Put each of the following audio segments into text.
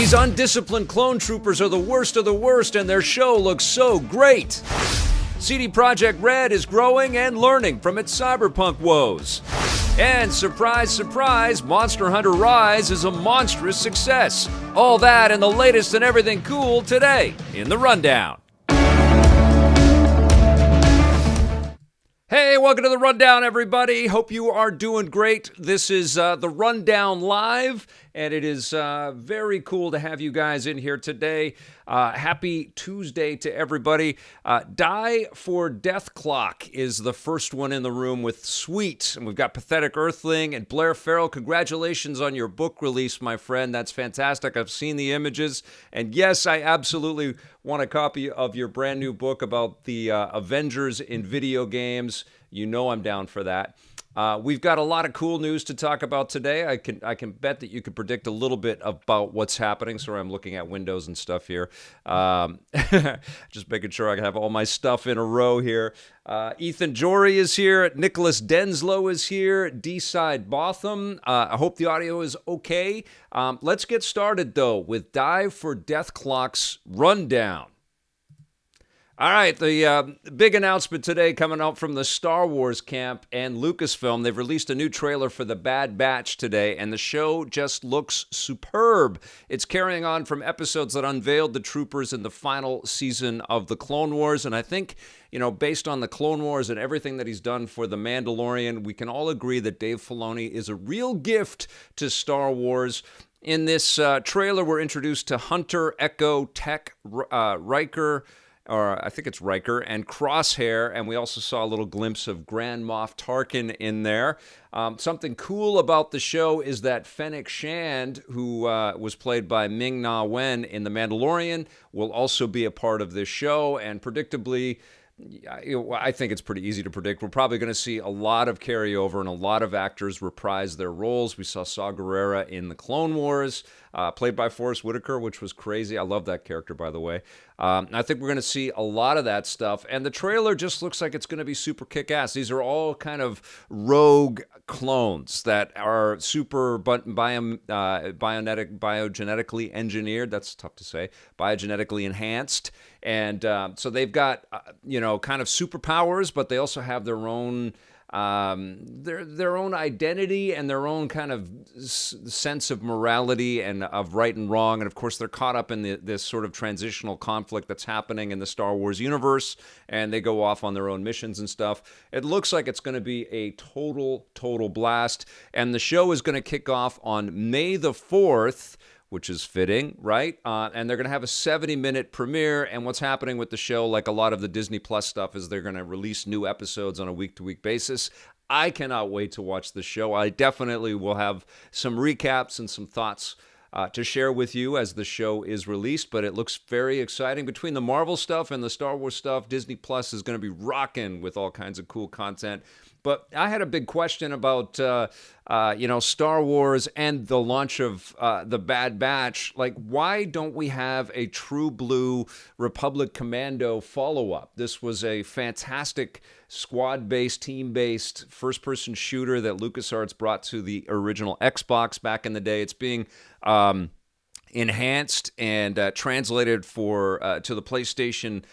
These undisciplined clone troopers are the worst of the worst, and their show looks so great. CD Projekt Red is growing and learning from its Cyberpunk woes. And surprise, surprise, Monster Hunter Rise is a monstrous success. All that and the latest and everything cool today in The Rundown. Hey, welcome to The Rundown, everybody. Hope you are doing great. This is The Rundown Live, and it is very cool to have you guys in here today. Happy Tuesday to everybody. Die for Death Clock is the first one in the room with Sweet. And we've got Pathetic Earthling and Blair Farrell. Congratulations on your book release, my friend. That's fantastic. I've seen the images. And yes, I absolutely want a copy of your brand new book about the Avengers in video games. You know I'm down for that. We've got a lot of cool news to talk about today. I can bet that you could predict a little bit about what's happening. Sorry, I'm looking at windows and stuff here. Just making sure I have all my stuff in a row here. Ethan Jory is here. Nicholas Denslow is here. D-Side Botham. I hope the audio is okay. Let's get started, though, with Die for Death Clock's Rundown. All right, the big announcement today coming out from the Star Wars camp and Lucasfilm. They've released a new trailer for The Bad Batch today, and the show just looks superb. It's carrying on from episodes that unveiled the troopers in the final season of The Clone Wars, and I think, you know, based on The Clone Wars and everything that he's done for The Mandalorian, we can all agree that Dave Filoni is a real gift to Star Wars. In this trailer, we're introduced to Hunter, Echo, Tech, Riker, or I think it's Riker, and Crosshair, and we also saw a little glimpse of Grand Moff Tarkin in there. Something cool about the show is that Fennec Shand, who was played by Ming-Na Wen in The Mandalorian, will also be a part of this show, and predictably, I think it's pretty easy to predict. We're probably going to see a lot of carryover and a lot of actors reprise their roles. We saw Saw Gerrera in The Clone Wars, played by Forrest Whitaker, which was crazy. I love that character, by the way. I think we're going to see a lot of that stuff. And the trailer just looks like it's going to be super kick-ass. These are all kind of rogue clones that are super biogenetically engineered. That's tough to say. Biogenetically enhanced. And so they've got, kind of superpowers, but they also have their own their own identity and their own kind of sense of morality and of right and wrong. And of course, they're caught up in this sort of transitional conflict that's happening in the Star Wars universe, and they go off on their own missions and stuff. It looks like it's going to be a total blast. And the show is going to kick off on May the 4th, which is fitting, right? And they're going to have a 70-minute premiere. And what's happening with the show, like a lot of the Disney Plus stuff, is they're going to release new episodes on a week-to-week basis. I cannot wait to watch the show. I definitely will have some recaps and some thoughts to share with you as the show is released, but it looks very exciting. Between the Marvel stuff and the Star Wars stuff, Disney Plus is going to be rocking with all kinds of cool content. But I had a big question about, Star Wars and the launch of The Bad Batch. Like, why don't we have a true blue Republic Commando follow-up? This was a fantastic squad-based, team-based, first-person shooter that LucasArts brought to the original Xbox back in the day. It's being enhanced and translated to the PlayStation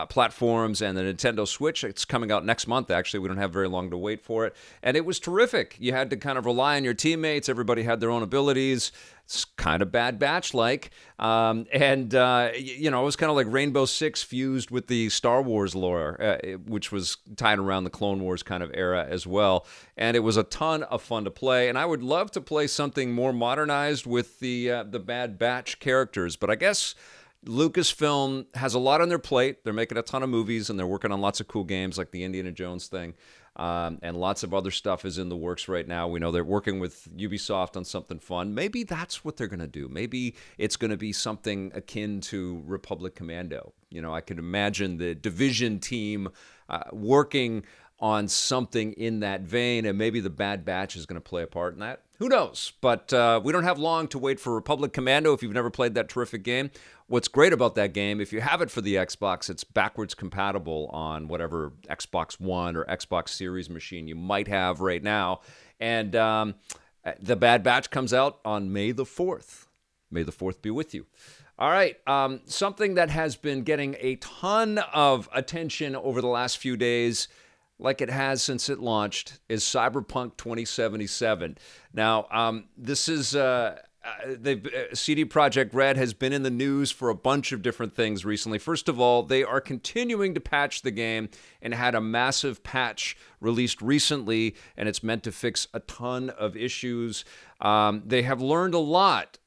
platforms and the Nintendo Switch. It's coming out next month, actually. We don't have very long to wait for it. And it was terrific. You had to kind of rely on your teammates. Everybody had their own abilities. It's kind of Bad Batch-like. It was kind of like Rainbow Six fused with the Star Wars lore, which was tied around the Clone Wars kind of era as well. And it was a ton of fun to play. And I would love to play something more modernized with the Bad Batch characters. But I guess Lucasfilm has a lot on their plate. They're making a ton of movies, and they're working on lots of cool games like the Indiana Jones thing. And lots of other stuff is in the works right now. We know they're working with Ubisoft on something fun. Maybe that's what they're going to do. Maybe it's going to be something akin to Republic Commando. You know, I could imagine the Division team working on something in that vein, and maybe the Bad Batch is going to play a part in that. Who knows? But we don't have long to wait for Republic Commando if you've never played that terrific game. What's great about that game, if you have it for the Xbox, it's backwards compatible on whatever Xbox One or Xbox Series machine you might have right now. And the Bad Batch comes out on May the 4th. May the 4th be with you. All right. Something that has been getting a ton of attention over the last few days, like it has since it launched, is Cyberpunk 2077. Now, this is CD Projekt Red has been in the news for a bunch of different things recently. First of all, they are continuing to patch the game and had a massive patch released recently, and it's meant to fix a ton of issues. They have learned a lot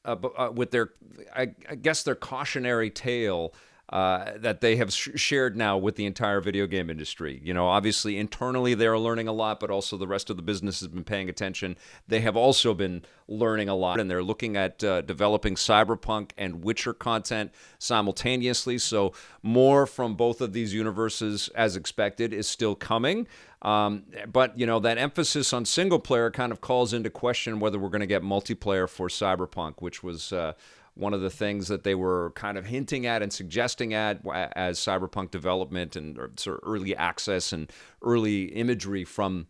with their, I guess, their cautionary tale that they have shared now with the entire video game industry. You know, obviously internally they're learning a lot, but also the rest of the business has been paying attention. They have also been learning a lot, and they're looking at developing Cyberpunk and Witcher content simultaneously. So more from both of these universes, as expected, is still coming. But, you know, that emphasis on single player kind of calls into question whether we're going to get multiplayer for Cyberpunk, which was one of the things that they were kind of hinting at and suggesting at as Cyberpunk development and sort of early access and early imagery from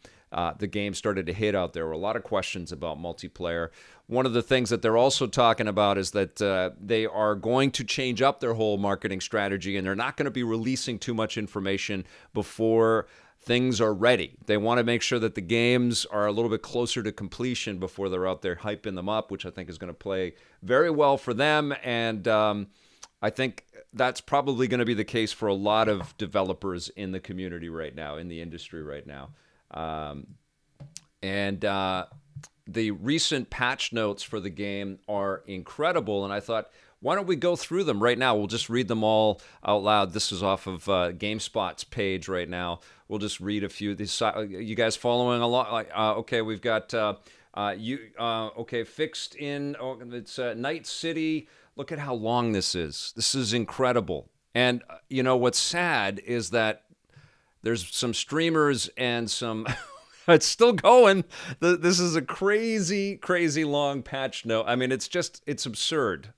the game started to hit out. There were a lot of questions about multiplayer. One of the things that they're also talking about is that they are going to change up their whole marketing strategy, and they're not going to be releasing too much information before things are ready. They want to make sure that the games are a little bit closer to completion before they're out there hyping them up, which I think is going to play very well for them. And I think that's probably going to be the case for a lot of developers in the community right now, in the industry right now. The recent patch notes for the game are incredible, and I thought, why don't we go through them right now? We'll just read them all out loud. This is off of GameSpot's page right now. We'll just read a few. You guys following along? Okay, we've got fixed in. Oh, it's Night City. Look at how long this is. This is incredible. And you know what's sad is that there's some streamers and some. It's still going. This is a crazy, crazy long patch note. I mean, it's absurd.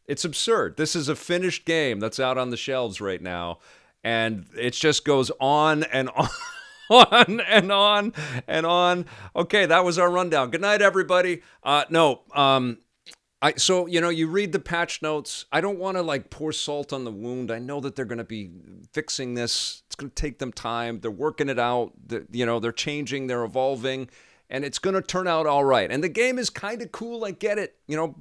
It's absurd. This is a finished game that's out on the shelves right now, and it just goes on and on, on and on and on. Okay, that was our rundown. Good night, everybody. So, you know, you read the patch notes. I don't want to like pour salt on the wound. I know that they're going to be fixing this. It's going to take them time. They're working it out. They're changing. They're evolving. And it's going to turn out all right. And the game is kind of cool. I get it. You know,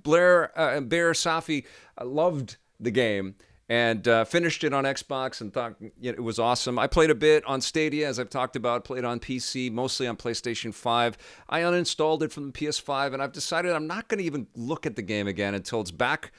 Bear Safi loved the game and finished it on Xbox and thought it was awesome. I played a bit on Stadia, as I've talked about, played on PC, mostly on PlayStation 5. I uninstalled it from the PS5, and I've decided I'm not going to even look at the game again until it's back.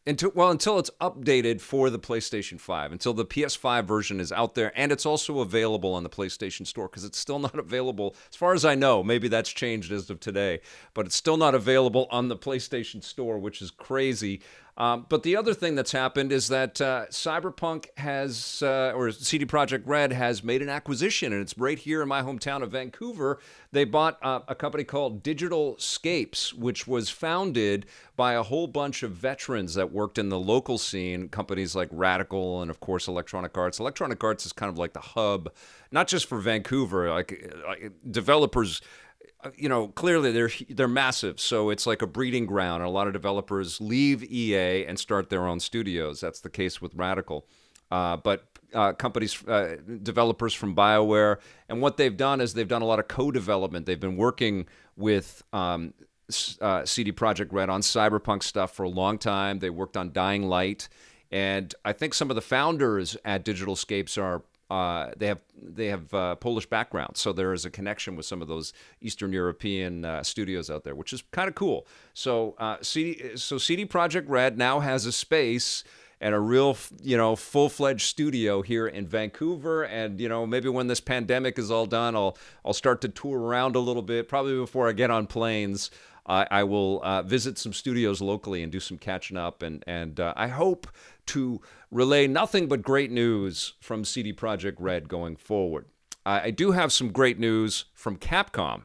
Until it's updated for the PlayStation 5, until the PS5 version is out there, and it's also available on the PlayStation Store, because it's still not available, as far as I know. Maybe that's changed as of today, but it's still not available on the PlayStation Store, which is crazy. But the other thing that's happened is that Cyberpunk has, or CD Projekt Red has made an acquisition, and it's right here in my hometown of Vancouver. They bought a company called Digital Scapes, which was founded by a whole bunch of veterans that worked in the local scene, companies like Radical and, of course, Electronic Arts. Electronic Arts is kind of like the hub, not just for Vancouver, like developers. You know, clearly they're massive, so it's like a breeding ground. And a lot of developers leave EA and start their own studios. That's the case with Radical. But companies, developers from BioWare, and what they've done is they've done a lot of co-development. They've been working with CD Projekt Red on Cyberpunk stuff for a long time. They worked on Dying Light, and I think some of the founders at Digital Scapes are. They have Polish backgrounds, so there is a connection with some of those Eastern European studios out there, which is kind of cool. So CD Projekt Red now has a space and a real, full-fledged studio here in Vancouver. And maybe when this pandemic is all done, I'll start to tour around a little bit. Probably before I get on planes, I will visit some studios locally and do some catching up. And I hope to relay nothing but great news from CD Projekt Red going forward. I do have some great news from Capcom.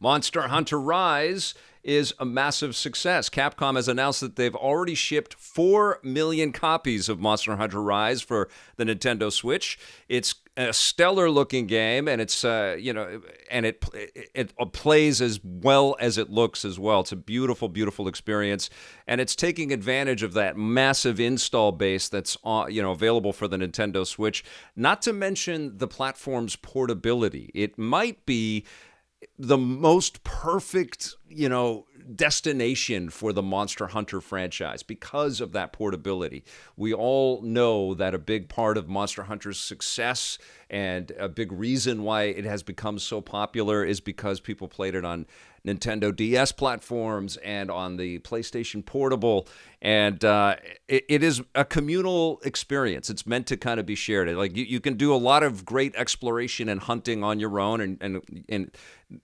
Monster Hunter Rise is a massive success. Capcom has announced that they've already shipped 4 million copies of Monster Hunter Rise for the Nintendo Switch. It's a stellar-looking game, and it's and it plays as well as it looks as well. It's a beautiful, beautiful experience, and it's taking advantage of that massive install base that's available for the Nintendo Switch. Not to mention the platform's portability. It might be the most perfect, destination for the Monster Hunter franchise because of that portability. We all know that a big part of Monster Hunter's success and a big reason why it has become so popular is because people played it on Nintendo DS platforms and on the PlayStation Portable, and it is a communal experience. It's meant to kind of be shared. Like you can do a lot of great exploration and hunting on your own, and in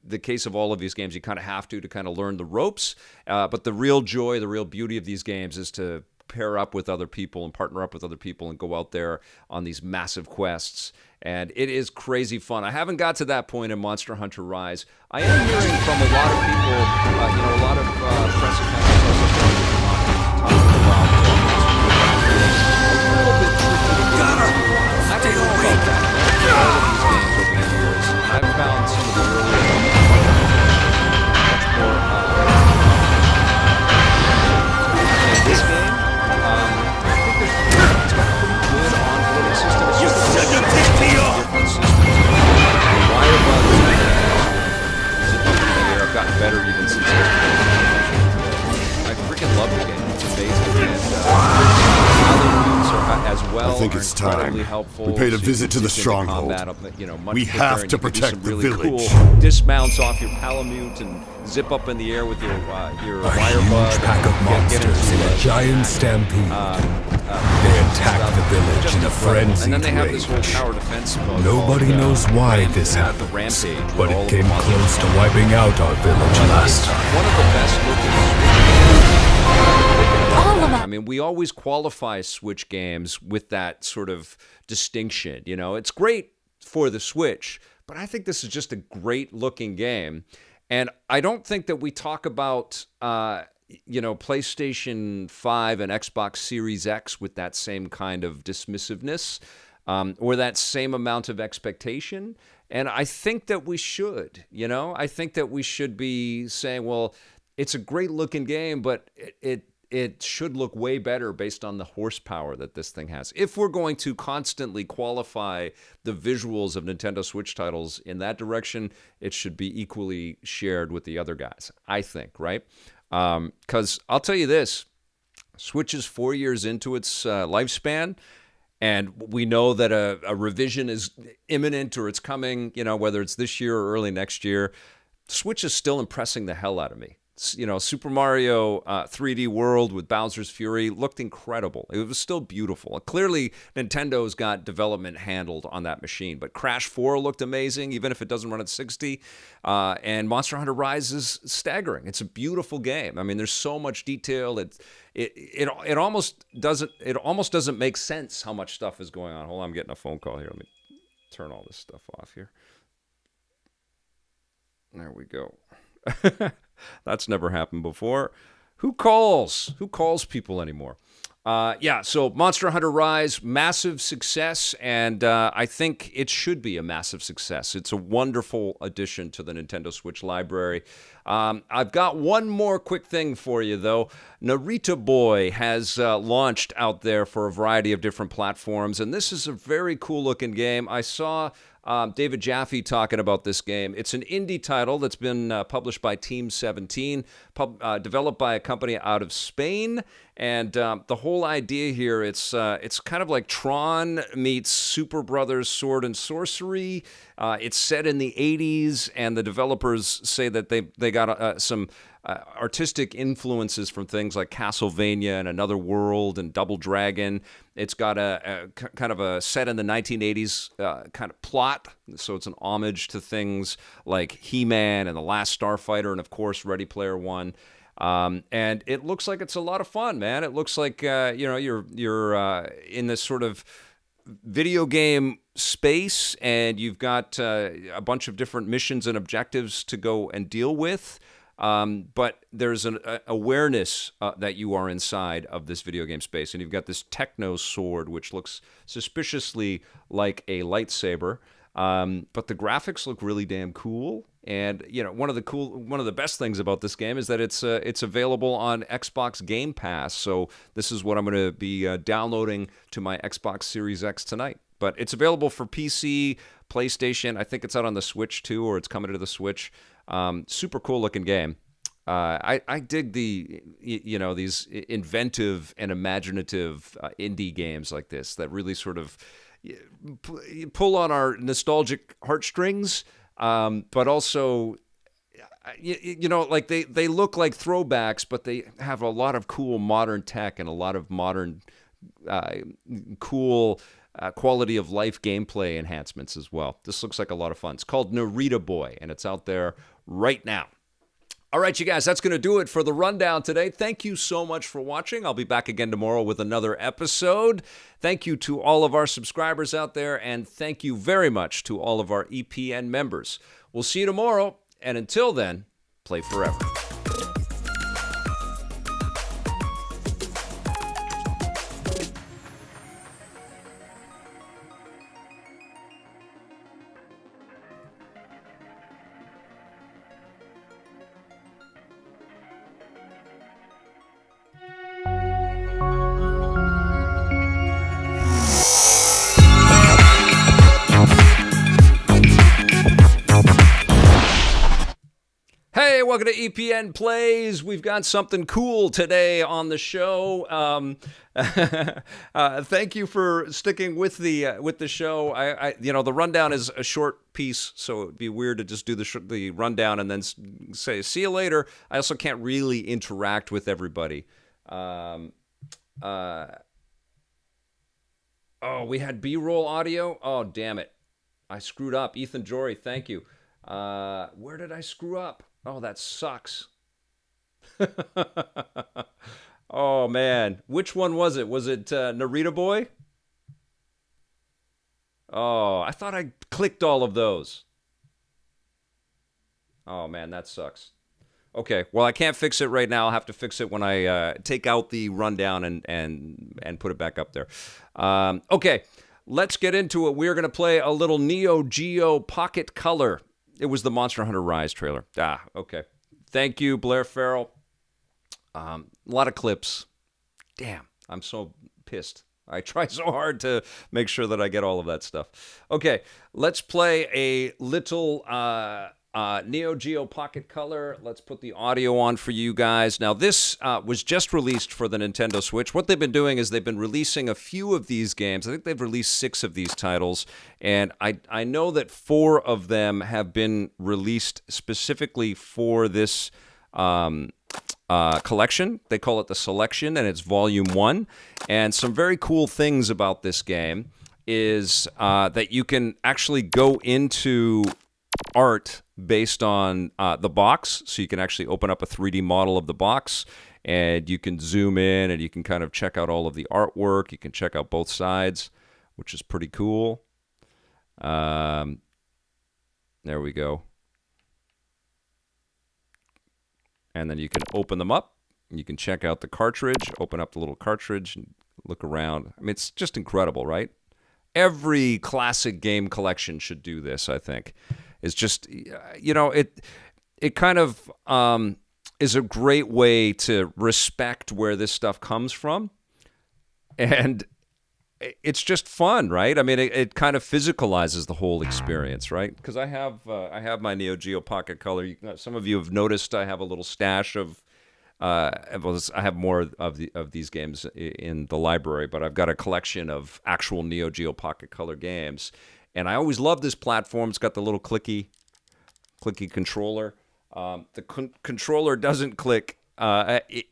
the case of all of these games, you kind of have to kind of learn the ropes. But the real joy, the real beauty of these games is to pair up with other people and partner up with other people and go out there on these massive quests. And it is crazy fun. I haven't got to that point in Monster Hunter Rise. I am hearing from a lot of people, a lot of press accounts talking about a little bit tricky to get into. I don't know about that. All of these games over the years, I've found some of the earlier much more. In this game, I think there's it's got a pretty good onboarding system. It's just different systems. The wire bugs zip up in the air have gotten better even since I freaking love the game. It's amazing. And other moves are as well. I think it's time. Helpful. We paid a visit to the stronghold. We have to protect the village. Cool dismounts off your Palamute and zip up in the air with your wire bug. A pack of monsters in a giant stampede. They attack the village in a frenzied and then they have this whole rage. tower defense mode. Nobody knows why this happened, but it came close to wiping out our village last time. One of the best looking I mean, we always qualify Switch games with that sort of distinction. It's great for the Switch, but I think this is just a great looking game. And I don't think that we talk about, PlayStation 5 and Xbox Series X with that same kind of dismissiveness or that same amount of expectation. And I think that we should, I think that we should be saying, well, it's a great looking game, but it should look way better based on the horsepower that this thing has. If we're going to constantly qualify the visuals of Nintendo Switch titles in that direction, it should be equally shared with the other guys, I think, right? Because I'll tell you this, Switch is 4 years into its lifespan, and we know that a revision is imminent or it's coming, whether it's this year or early next year. Switch is still impressing the hell out of me. Super Mario 3D World with Bowser's Fury looked incredible. It was still beautiful. Clearly, Nintendo's got development handled on that machine. But Crash 4 looked amazing, even if it doesn't run at 60. And Monster Hunter Rise is staggering. It's a beautiful game. I mean, there's so much detail. It almost doesn't make sense how much stuff is going on. Hold on, I'm getting a phone call here. Let me turn all this stuff off here. There we go. That's never happened before. Who calls? Who calls people anymore? So Monster Hunter Rise, massive success, and I think it should be a massive success. It's a wonderful addition to the Nintendo Switch library. I've got one more quick thing for you, though. Narita Boy has launched out there for a variety of different platforms, and this is a very cool-looking game. I saw David Jaffe talking about this game. It's an indie title that's been published by Team 17, developed by a company out of Spain. And the whole idea here, it's kind of like Tron meets Super Brothers Sword and Sorcery. It's set in the 80s, and the developers say that they got some artistic influences from things like Castlevania and Another World and Double Dragon. It's got a kind of a set in the 1980s kind of plot, so it's an homage to things like He-Man and The Last Starfighter and, of course, Ready Player One. And it looks like it's a lot of fun, man. It looks like you're in this sort of video game space, and you've got a bunch of different missions and objectives to go and deal with. But there's an awareness that you are inside of this video game space, and you've got this techno sword, which looks suspiciously like a lightsaber. But the graphics look really damn cool. And one of the best things about this game is that it's available on Xbox Game Pass. So this is what I'm going to be downloading to my Xbox Series X tonight. But it's available for PC, PlayStation. I think it's out on the Switch too, or it's coming to the Switch. Super cool looking game. I dig these inventive and imaginative indie games like this that really sort of pull on our nostalgic heartstrings, but also, like they look like throwbacks, but they have a lot of cool modern tech and a lot of modern, cool quality of life gameplay enhancements as well. This looks like a lot of fun. It's called Narita Boy, and it's out there right now. All right, you guys, that's going to do it for the rundown today. Thank you so much for watching. I'll be back again tomorrow with another episode. Thank you to all of our subscribers out there, and thank you very much to all of our EPN members. We'll see you tomorrow, and until then, play forever. Hey, welcome to EPN Plays. We've got something cool today on the show. Thank you for sticking with the show. The rundown is a short piece, so it'd be weird to just do the rundown and then say see you later. I also can't really interact with everybody. Oh, we had B-roll audio. Oh, damn it! I screwed up. Ethan Jory, thank you. Where did I screw up? Oh, that sucks. Oh, man. Which one was it? Was it Narita Boy? Oh, I thought I clicked all of those. Oh, man, that sucks. Okay, well, I can't fix it right now. I'll have to fix it when I take out the rundown and put it back up there. Okay, let's get into it. We're going to play a little NEOGEO Pocket Color. It was the Monster Hunter Rise trailer. Okay. Thank you, Blair Farrell. A lot of clips. Damn, I'm so pissed. I try so hard to make sure that I get all of that stuff. Okay, let's play a little NEOGEO Pocket Color. Let's put the audio on for you guys. Now, this was just released for the Nintendo Switch. What they've been doing is they've been releasing a few of these games. I think they've released 6 of these titles, and I know that 4 of them have been released specifically for this collection. They call it the Selection, and it's Volume 1. And some very cool things about this game is that you can actually go into art based on the box, so you can actually open up a 3D model of the box, and you can zoom in, and you can kind of check out all of the artwork. You can check out both sides, which is pretty cool. There we go. And then you can open them up. You can check out the cartridge, open up the little cartridge, and look around. I mean, it's just incredible, right? Every classic game collection should do this, I think. It's just, it kind of is a great way to respect where this stuff comes from. And it's just fun, right? I mean, it kind of physicalizes the whole experience, right? Because I have my NEOGEO Pocket Color. Some of you have noticed I have a little stash of. I have more of these games in the library, but I've got a collection of actual NEOGEO Pocket Color games, and I always love this platform. It's got the little clicky controller. The controller doesn't click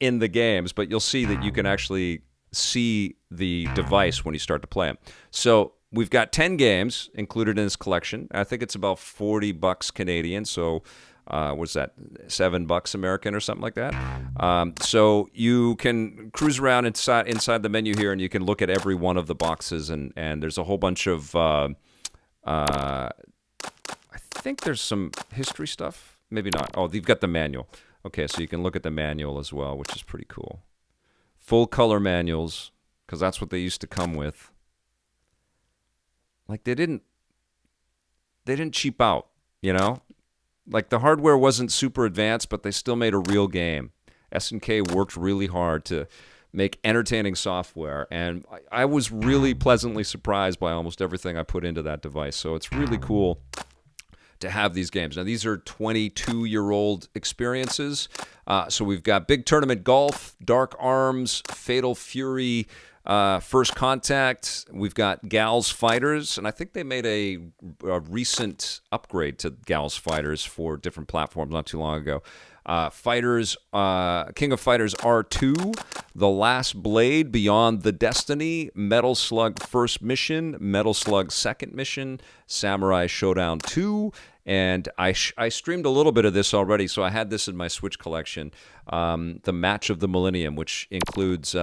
in the games, but you'll see that you can actually see the device when you start to play them. So we've got 10 games included in this collection. I think it's about $40 Canadian, so what's that, $7 American or something like that. So you can cruise around inside the menu here, and you can look at every one of the boxes, and there's a whole bunch of I think there's some history stuff. Maybe not. Oh, you've got the manual. Okay, so you can look at the manual as well, which is pretty cool. Full color manuals, because that's what they used to come with. Like they didn't cheap out, you know? Like the hardware wasn't super advanced, but they still made a real game. S&K worked really hard to make entertaining software, and I was really pleasantly surprised by almost everything I put into that device. So it's really cool to have these games. Now, these are 22-year-old experiences. So we've got Big Tournament Golf, Dark Arms, Fatal Fury, First Contact. We've got Gals Fighters, and I think they made a recent upgrade to Gals Fighters for different platforms not too long ago. Fighters, King of Fighters R2, The Last Blade, Beyond the Destiny, Metal Slug First Mission, Metal Slug Second Mission, Samurai Showdown 2, and I streamed a little bit of this already, so I had this in my Switch collection. The Match of the Millennium, which includes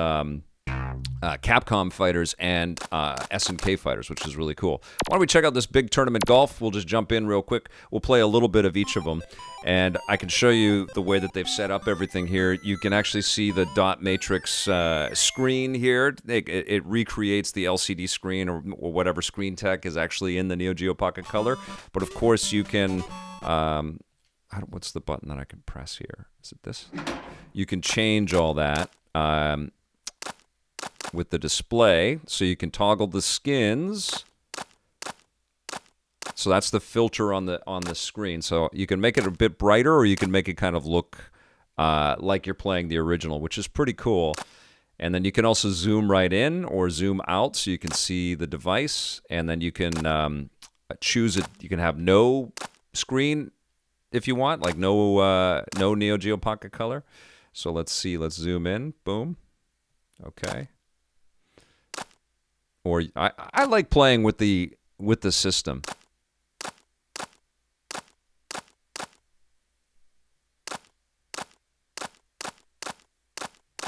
Capcom Fighters and S&K Fighters, which is really cool. Why don't we check out this Big Tournament Golf? We'll just jump in real quick. We'll play a little bit of each of them, and I can show you the way that they've set up everything here. You can actually see the dot matrix screen here. It recreates the LCD screen or whatever screen tech is actually in the NEOGEO Pocket Color. But of course, you can... what's the button that I can press here? Is it this? You can change all that. With the display, so you can toggle the skins. So that's the filter on the screen. So you can make it a bit brighter, or you can make it kind of look like you're playing the original, which is pretty cool. And then you can also zoom right in or zoom out, so you can see the device. And then you can choose it. You can have no screen if you want, like no NEOGEO Pocket Color. So let's see. Let's zoom in. Boom. Okay. Or I like playing with the system.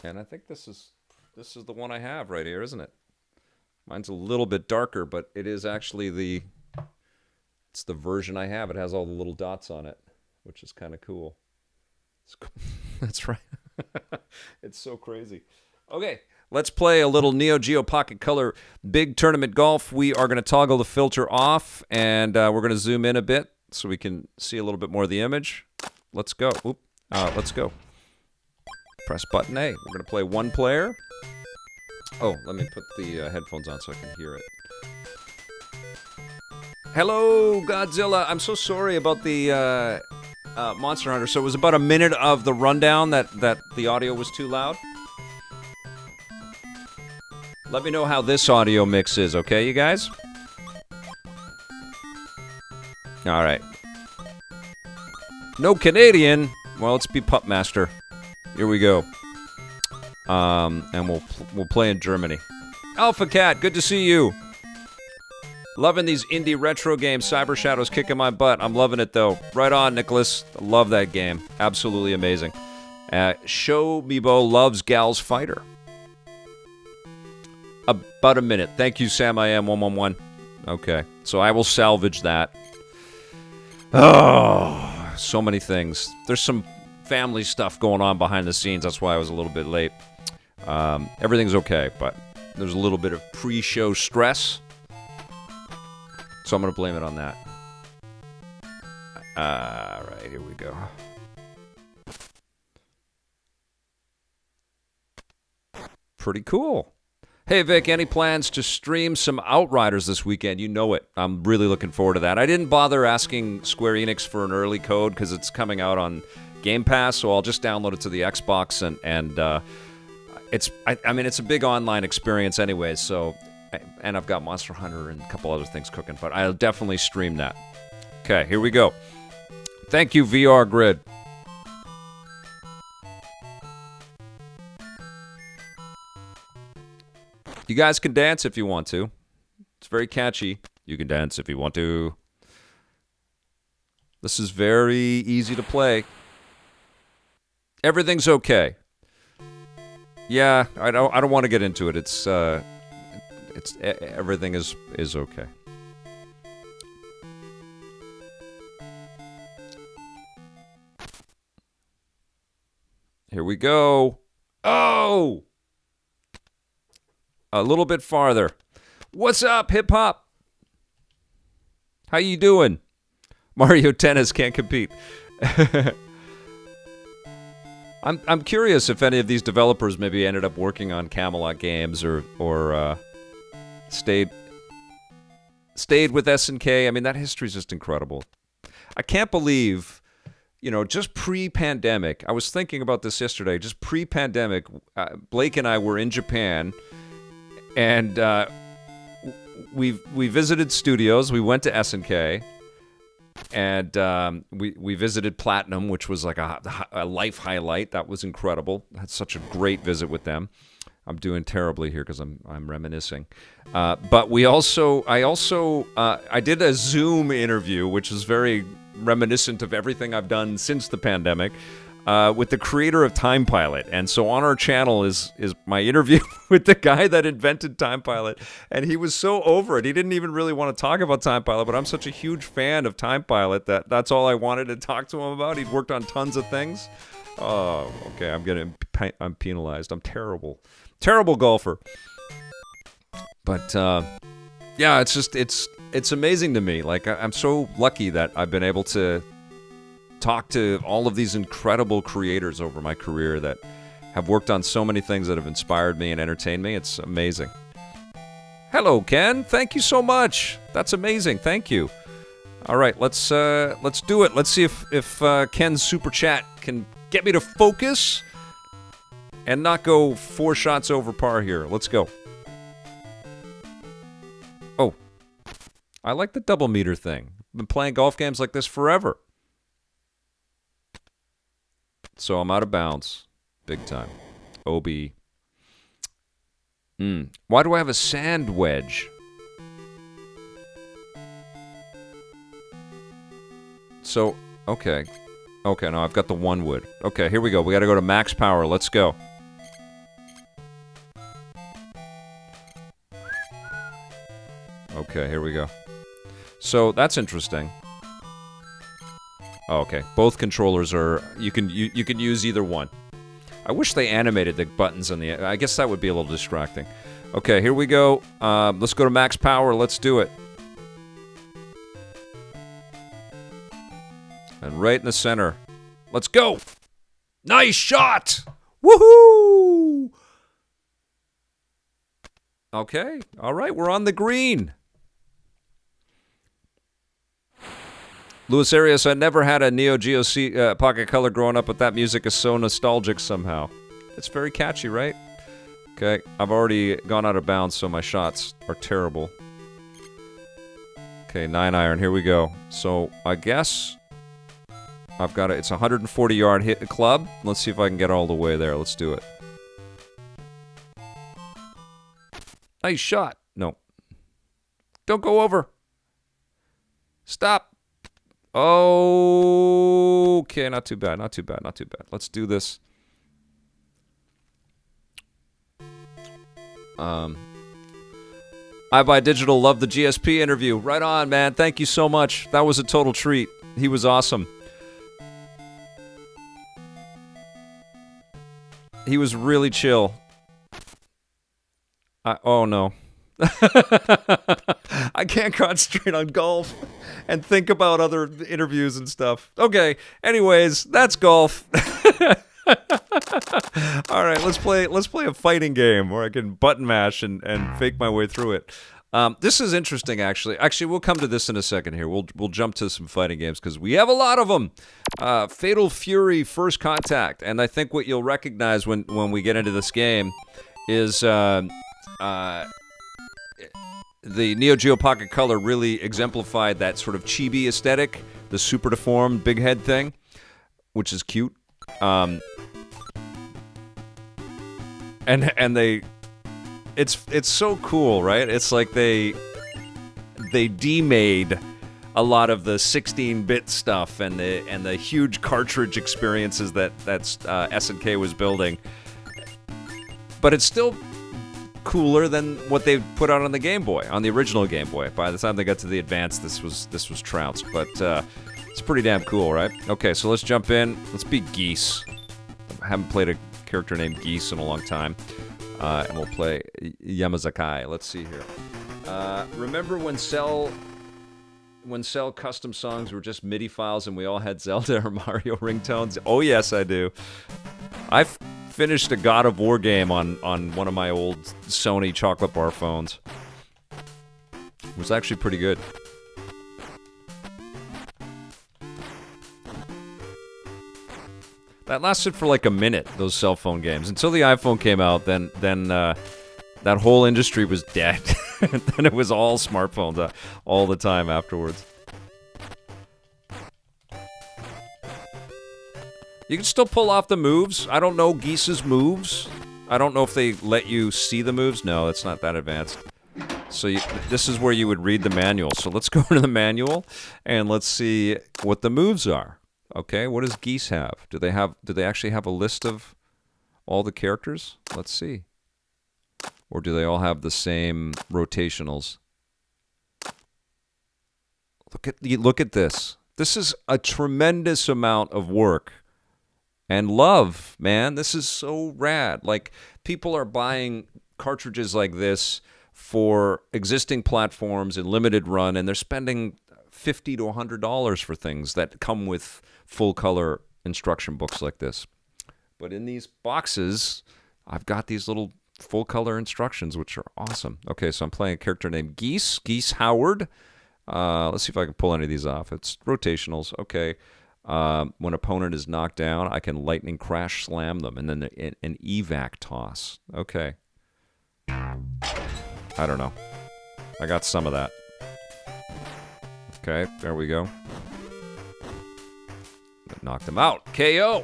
And I think this is the one I have right here, isn't it? Mine's a little bit darker, but it is actually it's the version I have. It has all the little dots on it, which is kind of cool. That's right. It's so crazy. Okay, let's play a little NEOGEO Pocket Color Big Tournament Golf. We are going to toggle the filter off, and we're going to zoom in a bit so we can see a little bit more of the image. Let's go. Let's go. Press button A. We're going to play one player. Oh, let me put the headphones on so I can hear it. Hello, Godzilla. I'm so sorry about the Monster Hunter. So it was about a minute of the rundown that the audio was too loud. Let me know how this audio mix is, okay, you guys? All right. No Canadian. Well, let's be Pup Master. Here we go. And we'll play in Germany. Alpha Cat, good to see you. Loving these indie retro games. Cyber Shadow's kicking my butt. I'm loving it, though. Right on, Nicholas. Love that game. Absolutely amazing. Show Meebo loves Gals Fighter. About a minute. Thank you, Sam I Am 111. Okay, so I will salvage that. Oh, so many things. There's some family stuff going on behind the scenes. That's why I was a little bit late. Everything's okay, but there's a little bit of pre-show stress. So I'm going to blame it on that. All right, here we go. Pretty cool. Hey, Vic, any plans to stream some Outriders this weekend? You know it. I'm really looking forward to that. I didn't bother asking Square Enix for an early code because it's coming out on Game Pass, so I'll just download it to the Xbox, and it's a big online experience anyways, so, and I've got Monster Hunter and a couple other things cooking, but I'll definitely stream that. Okay, here we go. Thank you, VR Grid. You guys can dance if you want to. It's very catchy. You can dance if you want to. This is very easy to play. Everything's okay. Yeah, I don't want to get into it. It's everything is okay. Here we go. Oh! A little bit farther. What's up, hip hop? How you doing? Mario Tennis can't compete. I'm curious if any of these developers maybe ended up working on Camelot games or stayed with SNK. I mean, that history is just incredible. I can't believe, just pre-pandemic. I was thinking about this yesterday. Just pre-pandemic, Blake and I were in Japan, and we visited studios. We went to SNK. And we visited Platinum, which was like a life highlight. That was incredible. I had such a great visit with them. I'm doing terribly here because I'm reminiscing. But I did a Zoom interview, which is very reminiscent of everything I've done since the pandemic, with the creator of Time Pilot. And so on our channel is my interview with the guy that invented Time Pilot. And he was so over it. He didn't even really want to talk about Time Pilot, but I'm such a huge fan of Time Pilot that's all I wanted to talk to him about. He'd worked on tons of things. Oh, okay, I'm penalized. I'm terrible golfer. But yeah, it's amazing to me. Like, I'm so lucky that I've been able to talk to all of these incredible creators over my career that have worked on so many things that have inspired me and entertained me. It's amazing. Hello, Ken. Thank you so much. That's amazing. Thank you. All right, let's do it. Let's see if Ken's super chat can get me to focus and not go 4 shots over par here. Let's go. Oh, I like the double meter thing. I've been playing golf games like this forever. So I'm out of bounds. Big time. OB. Why do I have a sand wedge? So, okay. Okay, no, I've got the 1 wood. Okay, here we go. We got to go to max power. Let's go. Okay, here we go. So, that's interesting. Oh, okay. Both controllers are... You can use either one. I wish they animated the buttons on the... I guess that would be a little distracting. Okay, here we go. Let's go to max power. Let's do it. And right in the center. Let's go! Nice shot! Woohoo! Okay. All right, we're on the green. Louis Arias, I never had a NEOGEO Pocket Color growing up, but that music is so nostalgic somehow. It's very catchy, right? Okay, I've already gone out of bounds, so my shots are terrible. Okay, 9-iron, here we go. So, I guess I've got it's a 140-yard hit club. Let's see if I can get all the way there. Let's do it. Nice shot. No. Don't go over. Stop. Okay, not too bad, not too bad, not too bad. Let's do this. iBuyDigital, love the GSP interview. Right on, man. Thank you so much. That was a total treat. He was awesome. He was really chill. Oh, no. I can't concentrate on golf and think about other interviews and stuff. Okay, anyways, that's golf. All right, let's play a fighting game where I can button mash and fake my way through it. This is interesting, actually. Actually, we'll come to this in a second here. We'll jump to some fighting games because we have a lot of them. Fatal Fury First Contact, and I think what you'll recognize when we get into this game is the NEOGEO Pocket Color really exemplified that sort of chibi aesthetic, the super deformed big head thing, which is cute. And they, it's so cool, right? It's like they demade a lot of the 16-bit stuff and the huge cartridge experiences that SNK was building. But it's still cooler than what they put out on the Game Boy, on the original Game Boy. By the time they got to the Advance, this was trounced, but it's pretty damn cool, right? Okay, so let's jump in. Let's be Geese. I haven't played a character named Geese in a long time, and we'll play Yamazaki. Let's see here. Remember when Cell custom songs were just MIDI files and we all had Zelda or Mario ringtones? Oh yes, I do. I've finished a God of War game on one of my old Sony chocolate bar phones. It was actually pretty good. That lasted for like a minute, those cell phone games. Until the iPhone came out, then that whole industry was dead. And then it was all smartphones all the time afterwards. You can still pull off the moves. I don't know Geese's moves. I don't know if they let you see the moves. No, it's not that advanced. So this is where you would read the manual. So let's go into the manual and let's see what the moves are. Okay, what does Geese have? Do they actually have a list of all the characters? Let's see. Or do they all have the same rotationals? Look at this. This is a tremendous amount of work and love, man. This is so rad. Like, people are buying cartridges like this for existing platforms in limited run, and they're spending $50 to $100 for things that come with full color instruction books like this. But in these boxes, I've got these little full color instructions, which are awesome. Okay, so I'm playing a character named Geese Howard. Let's see if I can pull any of these off. It's rotationals. Okay. When opponent is knocked down, I can lightning crash slam them, and then an evac toss. Okay. I don't know. I got some of that. Okay, there we go. Knocked him out. KO.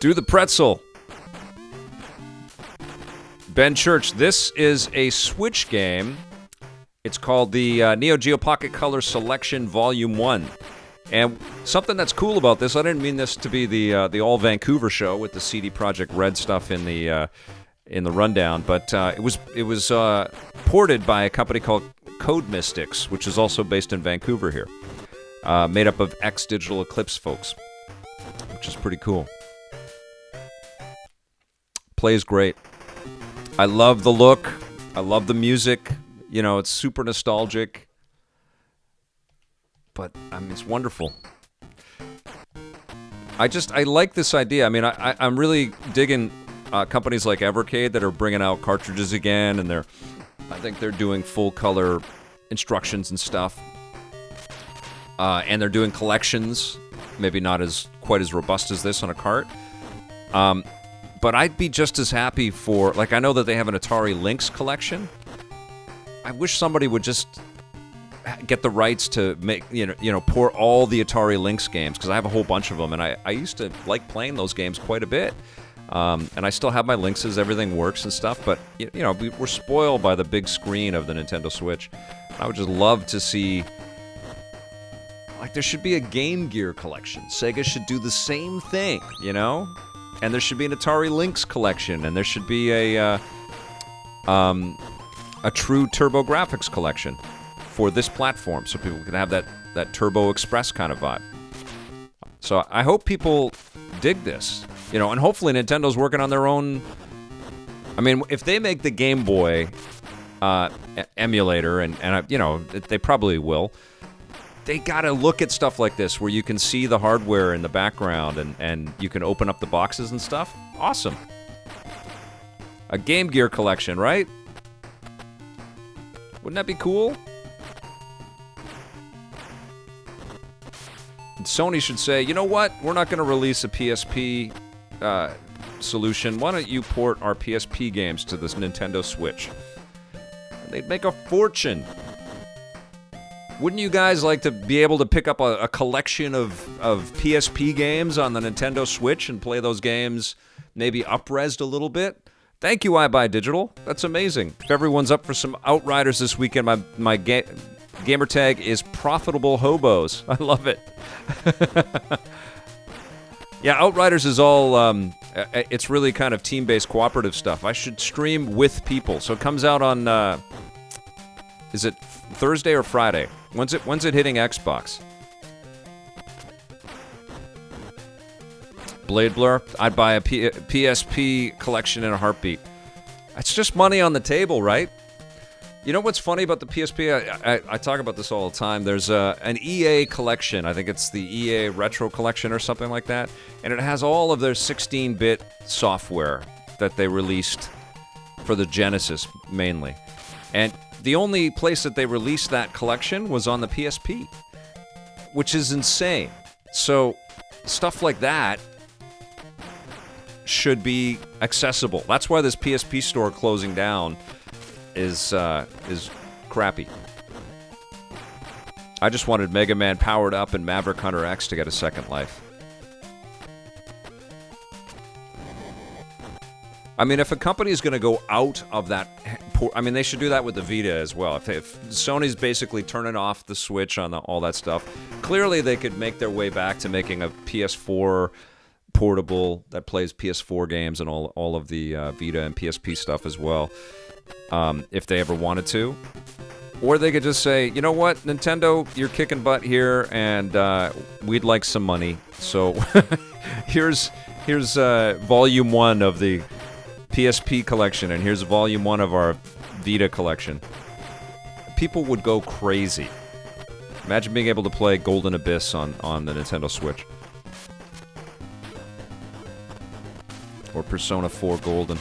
Do the pretzel. Ben Church, this is a Switch game. It's called the NEOGEO Pocket Color Selection Volume 1. And something that's cool about this, I didn't mean this to be the all Vancouver show with the CD Projekt Red stuff in the rundown, but it was ported by a company called Code Mystics, which is also based in Vancouver here, made up of ex-Digital Eclipse folks, which is pretty cool. Plays great. I love the look. I love the music. You know, it's super nostalgic. But, I mean, it's wonderful. I like this idea. I mean, I'm really digging companies like Evercade that are bringing out cartridges again, and I think they're doing full color instructions and stuff. And they're doing collections, maybe not quite as robust as this on a cart. But I'd be just as happy for, like, I know that they have an Atari Lynx collection. I wish somebody would just get the rights to make, pour all the Atari Lynx games, because I have a whole bunch of them, and I used to like playing those games quite a bit. And I still have my Lynxes, everything works and stuff, but, we're spoiled by the big screen of the Nintendo Switch. I would just love to see, like, there should be a Game Gear collection. Sega should do the same thing, And there should be an Atari Lynx collection, and there should be a true TurboGrafx collection for this platform, so people can have that Turbo Express kind of vibe. So I hope people dig this, and hopefully Nintendo's working on their own. I mean, if they make the Game Boy emulator, and they probably will, they gotta look at stuff like this where you can see the hardware in the background and you can open up the boxes and stuff. Awesome. A Game Gear collection, right? Wouldn't that be cool? And Sony should say, you know what? We're not going to release a PSP solution. Why don't you port our PSP games to this Nintendo Switch? And they'd make a fortune. Wouldn't you guys like to be able to pick up a collection of PSP games on the Nintendo Switch and play those games maybe up-resed a little bit? Thank you, iBuyDigital. That's amazing. If everyone's up for some Outriders this weekend, my game gamertag is Profitable Hobos. I love it. Yeah, Outriders is all, it's really kind of team-based cooperative stuff. I should stream with people. So it comes out on, is it Thursday or Friday? When's it hitting Xbox? Blade Blur, I'd buy a PSP collection in a heartbeat. It's just money on the table, right? You know what's funny about the PSP? I talk about this all the time. There's an EA collection. I think it's the EA Retro Collection or something like that. And it has all of their 16-bit software that they released for the Genesis, mainly. And the only place that they released that collection was on the PSP, which is insane. So stuff like that should be accessible. That's why this PSP store closing down is crappy. I just wanted Mega Man Powered Up and Maverick Hunter X to get a second life. I mean, if a company is going to go out of that, I mean, they should do that with the Vita as well. If Sony's basically turning off the Switch on all that stuff, clearly they could make their way back to making a PS4 portable that plays PS4 games and all of the Vita and PSP stuff as well, if they ever wanted to. Or they could just say, you know what, Nintendo, you're kicking butt here, and we'd like some money. So here's Volume 1 of the PSP collection, and here's Volume 1 of our Vita collection. People would go crazy. Imagine being able to play Golden Abyss on the Nintendo Switch. Or Persona 4 Golden.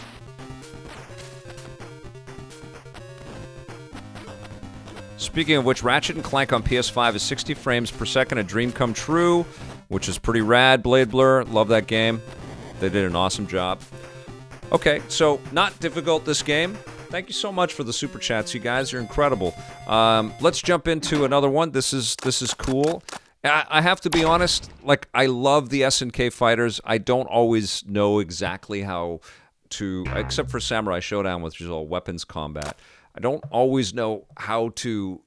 Speaking of which, Ratchet & Clank on PS5 is 60 frames per second, a dream come true, which is pretty rad. Blade Blur, love that game. They did an awesome job. Okay, so not difficult, this game. Thank you so much for the super chats, you guys. You're incredible. Let's jump into another one. This is cool. I have to be honest, like, I love the SNK fighters. I don't always know exactly how to, except for Samurai Showdown, which is all weapons combat. I don't always know how to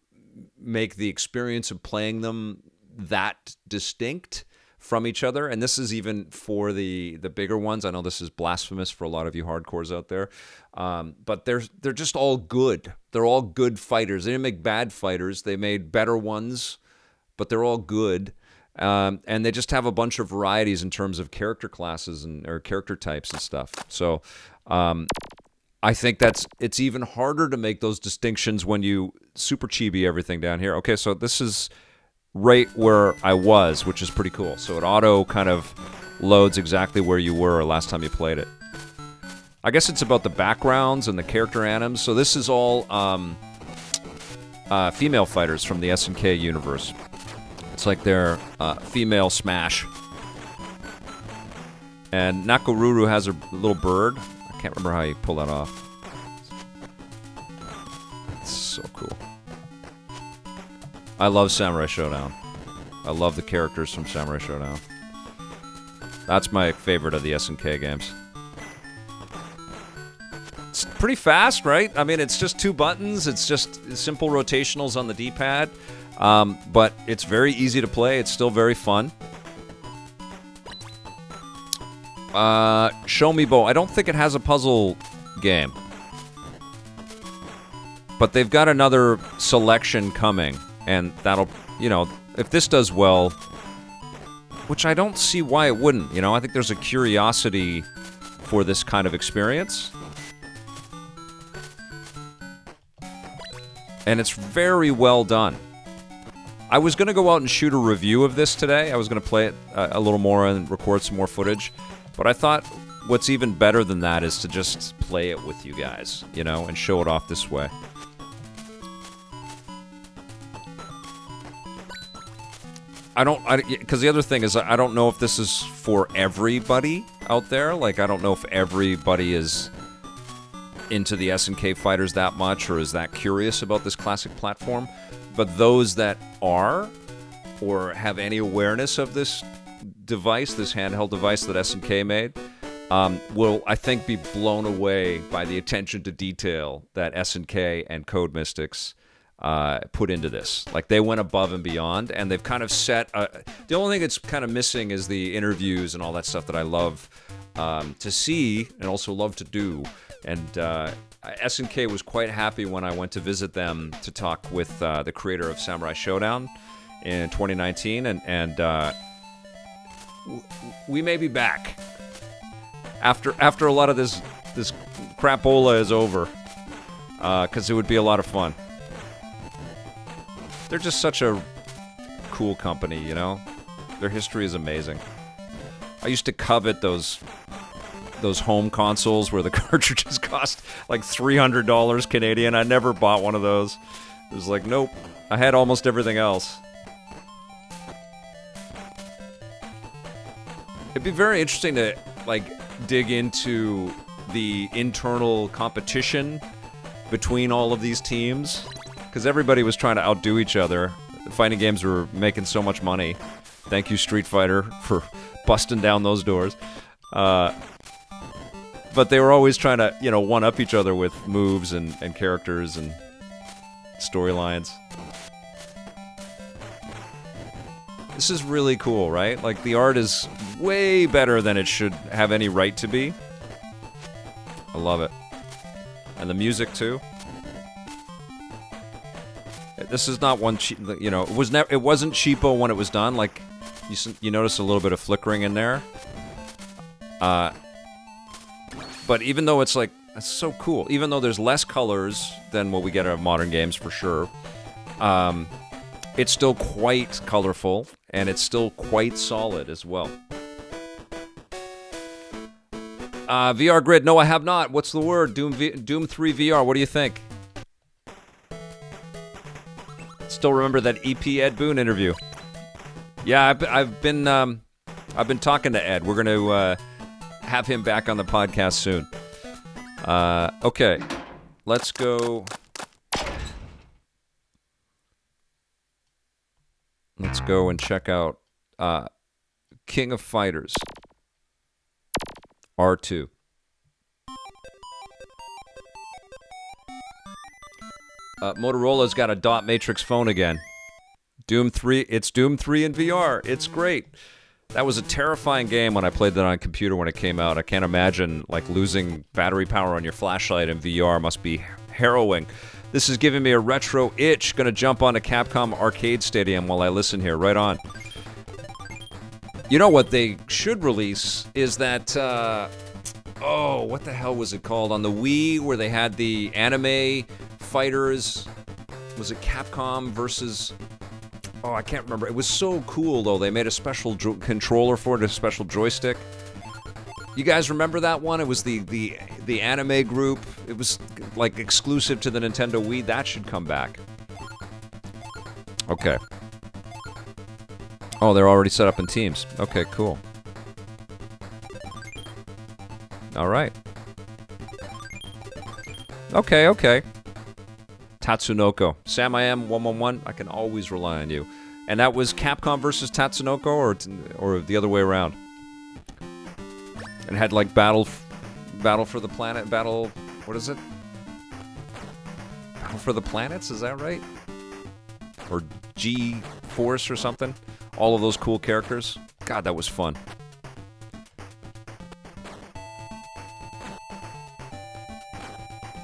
make the experience of playing them that distinct from each other. And this is even for the bigger ones. I know this is blasphemous for a lot of you hardcores out there. But they're just all good. They're all good fighters. They didn't make bad fighters. They made better ones, but they're all good. And they just have a bunch of varieties in terms of character classes or character types and stuff. So I think it's even harder to make those distinctions when you super chibi everything down here. Okay, so this is right where I was, which is pretty cool. So it auto kind of loads exactly where you were last time you played it. I guess it's about the backgrounds and the character anims. So this is all female fighters from the SNK universe. It's like their female Smash. And Nakoruru has a little bird. I can't remember how you pull that off. It's so cool. I love Samurai Showdown. I love the characters from Samurai Showdown. That's my favorite of the SNK games. It's pretty fast, right? I mean, it's just 2 buttons. It's just simple rotationals on the D-pad. But it's very easy to play. It's still very fun. Show Me Bo. I don't think it has a puzzle game. But they've got another selection coming. And that'll, if this does well, which I don't see why it wouldn't. I think there's a curiosity for this kind of experience. And it's very well done. I was going to go out and shoot a review of this today. I was going to play it a little more and record some more footage. But I thought what's even better than that is to just play it with you guys, and show it off this way. Because the other thing is, I don't know if this is for everybody out there. Like, I don't know if everybody is into the SNK fighters that much or is that curious about this classic platform. But those that are, or have any awareness of this device, this handheld device that SNK made, will, I think, be blown away by the attention to detail that SNK and Code Mystics put into this. Like, they went above and beyond, and they've kind of set... the only thing that's kind of missing is the interviews and all that stuff that I love to see and also love to do. And SNK was quite happy when I went to visit them to talk with the creator of Samurai Showdown in 2019, and we may be back after a lot of this crapola is over, because it would be a lot of fun. They're just such a cool company, you know? Their history is amazing. I used to covet those home consoles where the cartridges cost like $300 Canadian. I never bought one of those. It was like, nope. I had almost everything else. It'd be very interesting to like dig into the internal competition between all of these teams, because everybody was trying to outdo each other. Fighting games were making so much money. Thank you, Street Fighter, for busting down those doors. But they were always trying to, you know, one-up each other with moves and characters and storylines. This is really cool, right? Like, the art is way better than it should have any right to be. I love it. And the music, too. This is not one, you know, it wasn't cheapo when it was done. Like, you notice a little bit of flickering in there. But even though it's like, it's so cool, even though there's less colors than what we get out of modern games for sure, it's still quite colorful, and it's still quite solid as well. VR Grid, no, I have not. What's the word? Doom 3 VR, what do you think? Still remember that EP Ed Boon interview. Yeah, I've been talking to Ed. We're going to have him back on the podcast soon. Okay, let's go. Let's go and check out King of Fighters R2. Motorola's got a dot matrix phone again. Doom 3, it's Doom 3 in VR. It's great. That was a terrifying game when I played that on a computer when it came out. I can't imagine, like, losing battery power on your flashlight in VR must be harrowing. This is giving me a retro itch. Gonna jump onto Capcom Arcade Stadium while I listen here. Right on. You know what they should release is that, oh, what the hell was it called? On the Wii, where they had the anime fighters. Was it Capcom versus... Oh, I can't remember. It was so cool, though. They made a special controller for it, a special joystick. You guys remember that one? It was the anime group. It was, like, exclusive to the Nintendo Wii. That should come back. Okay. Oh, they're already set up in teams. Okay, cool. All right. Okay. Tatsunoko. Sam, I am 111. I can always rely on you. And that was Capcom versus Tatsunoko, or the other way around. It had like battle for the planet. What is it? Battle for the Planets. Is that right? Or G-Force or something. All of those cool characters. God, that was fun.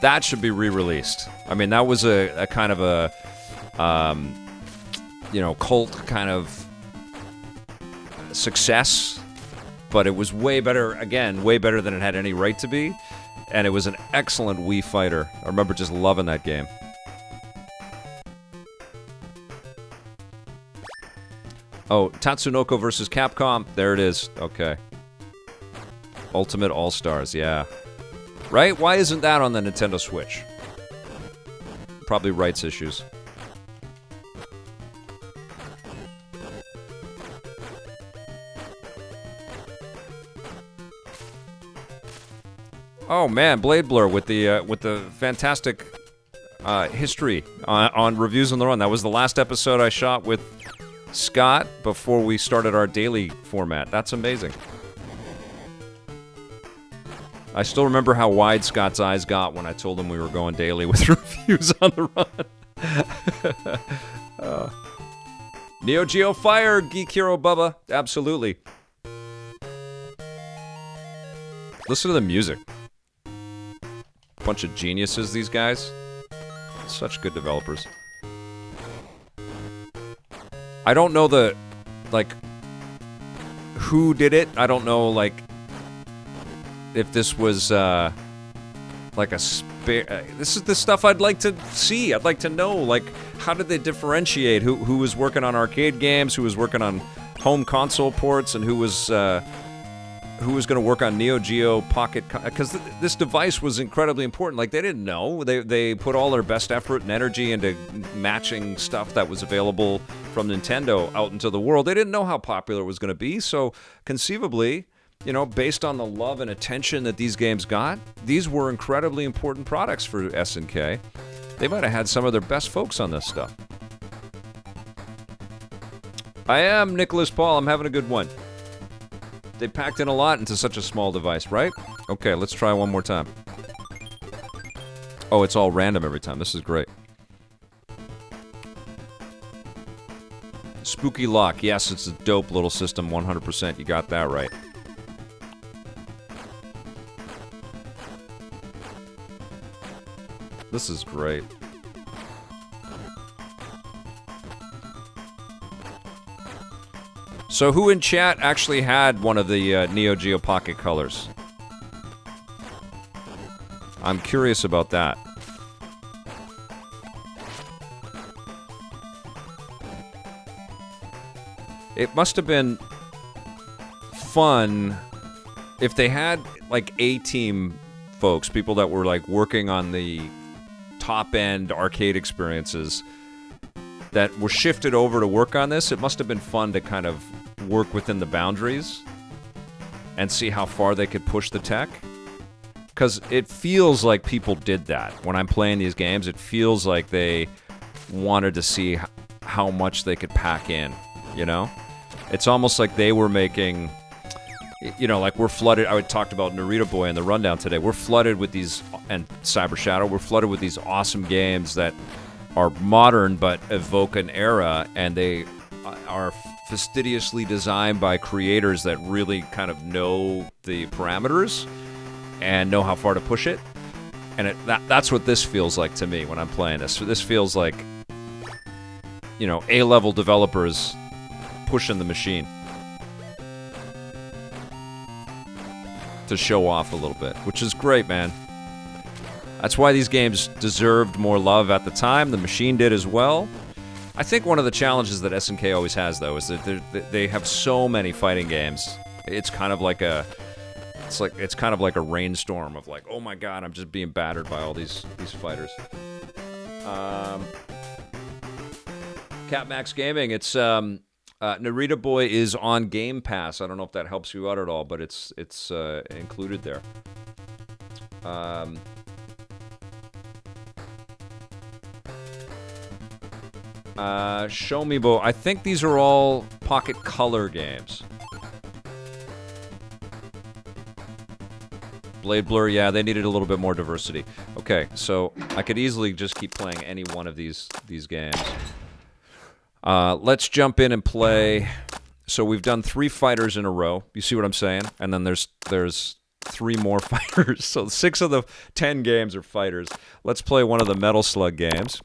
That should be re-released. I mean, that was a kind of a, cult kind of success, but it was way better, again, way better than it had any right to be, and it was an excellent Wii fighter. I remember just loving that game. Oh, Tatsunoko versus Capcom. There it is. Okay. Ultimate All-Stars, yeah. Right? Why isn't that on the Nintendo Switch? Probably rights issues. Oh man, Blade Blur with the fantastic history on Reviews on the Run. That was the last episode I shot with Scott before we started our daily format. That's amazing. I still remember how wide Scott's eyes got when I told him we were going daily with Reviews on the Run. NEOGEO Fire, Geek Hero Bubba. Absolutely. Listen to the music. Bunch of geniuses, these guys. Such good developers. I don't know who did it. I don't know, if this was, like a spare... this is the stuff I'd like to see. I'd like to know, how did they differentiate? Who was working on arcade games, who was working on home console ports, and who was going to work on NEOGEO Pocket... Because this device was incredibly important. They didn't know. They put all their best effort and energy into matching stuff that was available from Nintendo out into the world. They didn't know how popular it was going to be, so conceivably... based on the love and attention that these games got, these were incredibly important products for SNK. They might have had some of their best folks on this stuff. I am Nicholas Paul. I'm having a good one. They packed in a lot into such a small device, right? Okay, let's try one more time. Oh, it's all random every time. This is great. Spooky Lock. Yes, it's a dope little system, 100%. You got that right. This is great. So who in chat actually had one of the NEOGEO Pocket colors? I'm curious about that. It must have been fun if they had A-team folks, people that were working on the top-end arcade experiences that were shifted over to work on this. It must have been fun to kind of work within the boundaries and see how far they could push the tech. Because it feels like people did that. When I'm playing these games, it feels like they wanted to see how much they could pack in, It's almost like they were making... we're flooded. I talked about Narita Boy in the rundown today. We're flooded with these, and Cyber Shadow, we're flooded with these awesome games that are modern but evoke an era, and they are fastidiously designed by creators that really kind of know the parameters and know how far to push it. And that's what this feels like to me when I'm playing this. So this feels like, A-level developers pushing the machine to show off a little bit, which is great, man. That's why these games deserved more love at the time. The machine did as well. I think one of the challenges that SNK always has, though, is that they have so many fighting games. It's kind of like a rainstorm of oh my god, I'm just being battered by all these fighters. Catmax Gaming, it's Narita Boy is on Game Pass. I don't know if that helps you out at all, but it's included there. Show Me Bo. I think these are all Pocket Color games. Blade Blur, yeah, they needed a little bit more diversity. Okay, so I could easily just keep playing any one of these games. Let's jump in and play. So we've done 3 fighters in a row. You see what I'm saying? And then there's 3 more fighters. So 6 of the 10 games are fighters. Let's play one of the Metal Slug games.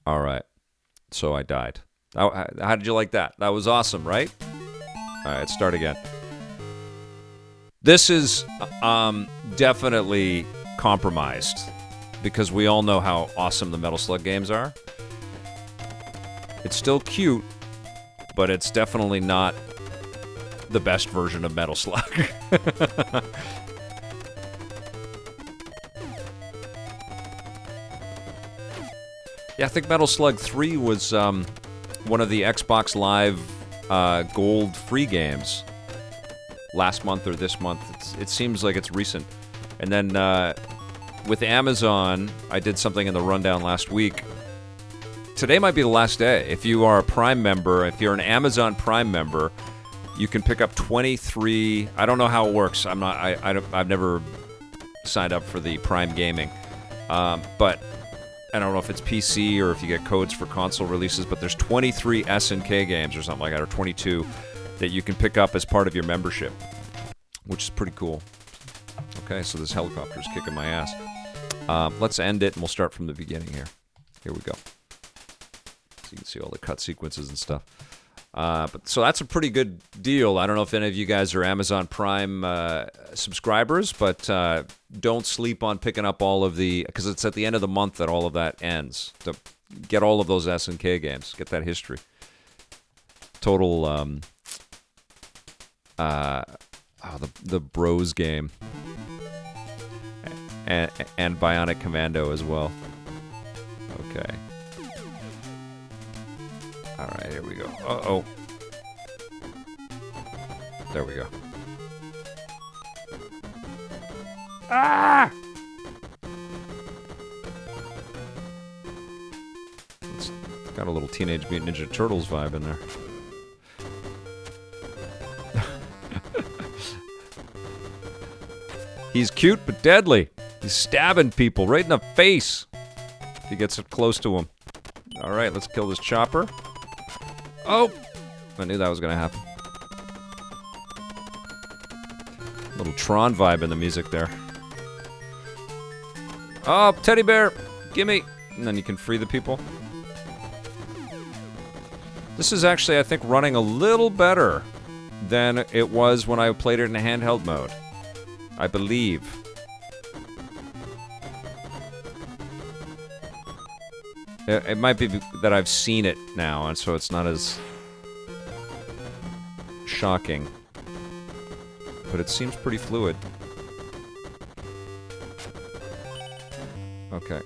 All right. So I died. How did you like that? That was awesome, right? All right, start again. This is definitely compromised because we all know how awesome the Metal Slug games are. It's still cute, but it's definitely not the best version of Metal Slug. Yeah, I think Metal Slug 3 was one of the Xbox Live Gold free games last month or this month. It seems like it's recent. And then with Amazon, I did something in the rundown last week. Today might be the last day. If you are a Prime member, if you're an Amazon Prime member, you can pick up 23. I don't know how it works. I've never signed up for the Prime Gaming, but I don't know if it's PC or if you get codes for console releases, but there's 23 SNK games or something like that, or 22, that you can pick up as part of your membership, which is pretty cool. Okay, so this helicopter's kicking my ass. Let's end it, and we'll start from the beginning here. Here we go. So you can see all the cut sequences and stuff. So that's a pretty good deal. I don't know if any of you guys are Amazon Prime subscribers, but don't sleep on picking up all of the... Because it's at the end of the month that all of that ends. To get all of those SNK games. Get that history. Total... the Bros game. And Bionic Commando as well. Okay. Alright, here we go. Uh-oh. There we go. Ah! It's got a little Teenage Mutant Ninja Turtles vibe in there. He's cute but deadly. He's stabbing people right in the face if he gets close to him. Alright, let's kill this chopper. Oh! I knew that was gonna happen. Little Tron vibe in the music there. Oh, teddy bear! Gimme! And then you can free the people. This is actually, I think, running a little better than it was when I played it in handheld mode. I believe. It might be that I've seen it now, and so it's not as shocking. But it seems pretty fluid. Okay.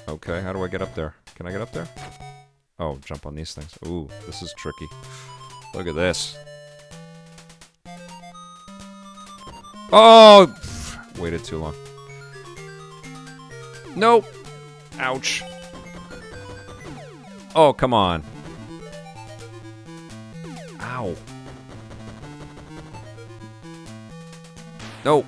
Okay, how do I get up there? Can I get up there? Oh, jump on these things. Ooh, this is tricky. Look at this. Oh! Waited too long. Nope. Ouch. Oh, come on. Ow. Nope.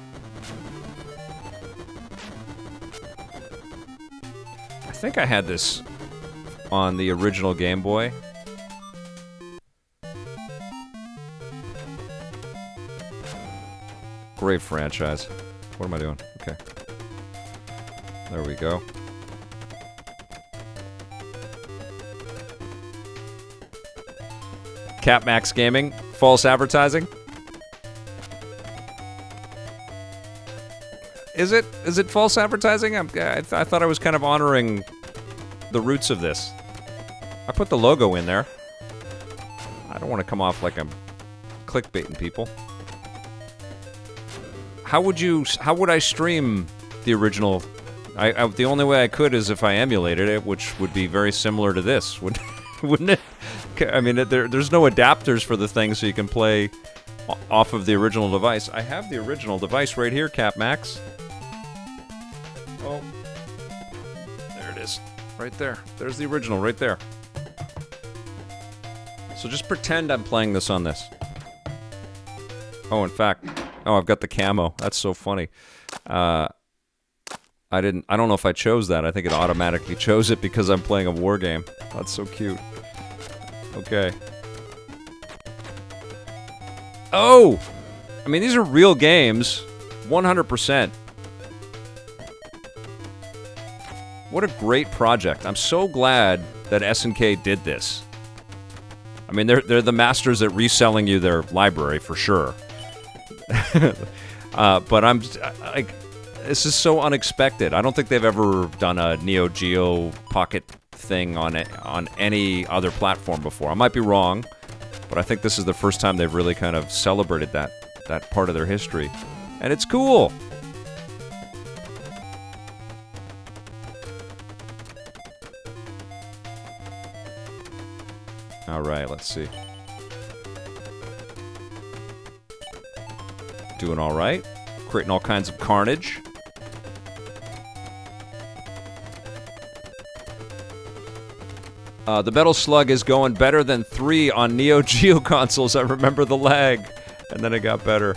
I think I had this on the original Game Boy. Great franchise. What am I doing? Okay. There we go. CapMax Gaming. False advertising. Is it? Is it false advertising? I thought I was kind of honoring the roots of this. I put the logo in there. I don't want to come off like I'm clickbaiting people. How would I stream the original? The only way I could is if I emulated it, which would be very similar to this, wouldn't it? I mean, there's no adapters for the thing, so you can play off of the original device. I have the original device right here, CapMax. Oh, there it is, right there. There's the original right there. So just pretend I'm playing this on this. Oh, in fact. Oh, I've got the camo. That's so funny. I don't know if I chose that. I think it automatically chose it because I'm playing a war game. That's so cute. Okay. Oh! I mean, these are real games. 100%. What a great project. I'm so glad that SNK did this. I mean, they're the masters at reselling you their library, for sure. But I'm like, this is so unexpected. I don't think they've ever done a NEOGEO Pocket thing on any other platform before. I might be wrong, but I think this is the first time they've really kind of celebrated that part of their history, and it's cool. All right, let's see. Doing all right. Creating all kinds of carnage. The Metal Slug is going better than 3 on NEOGEO consoles. I remember the lag, and then it got better.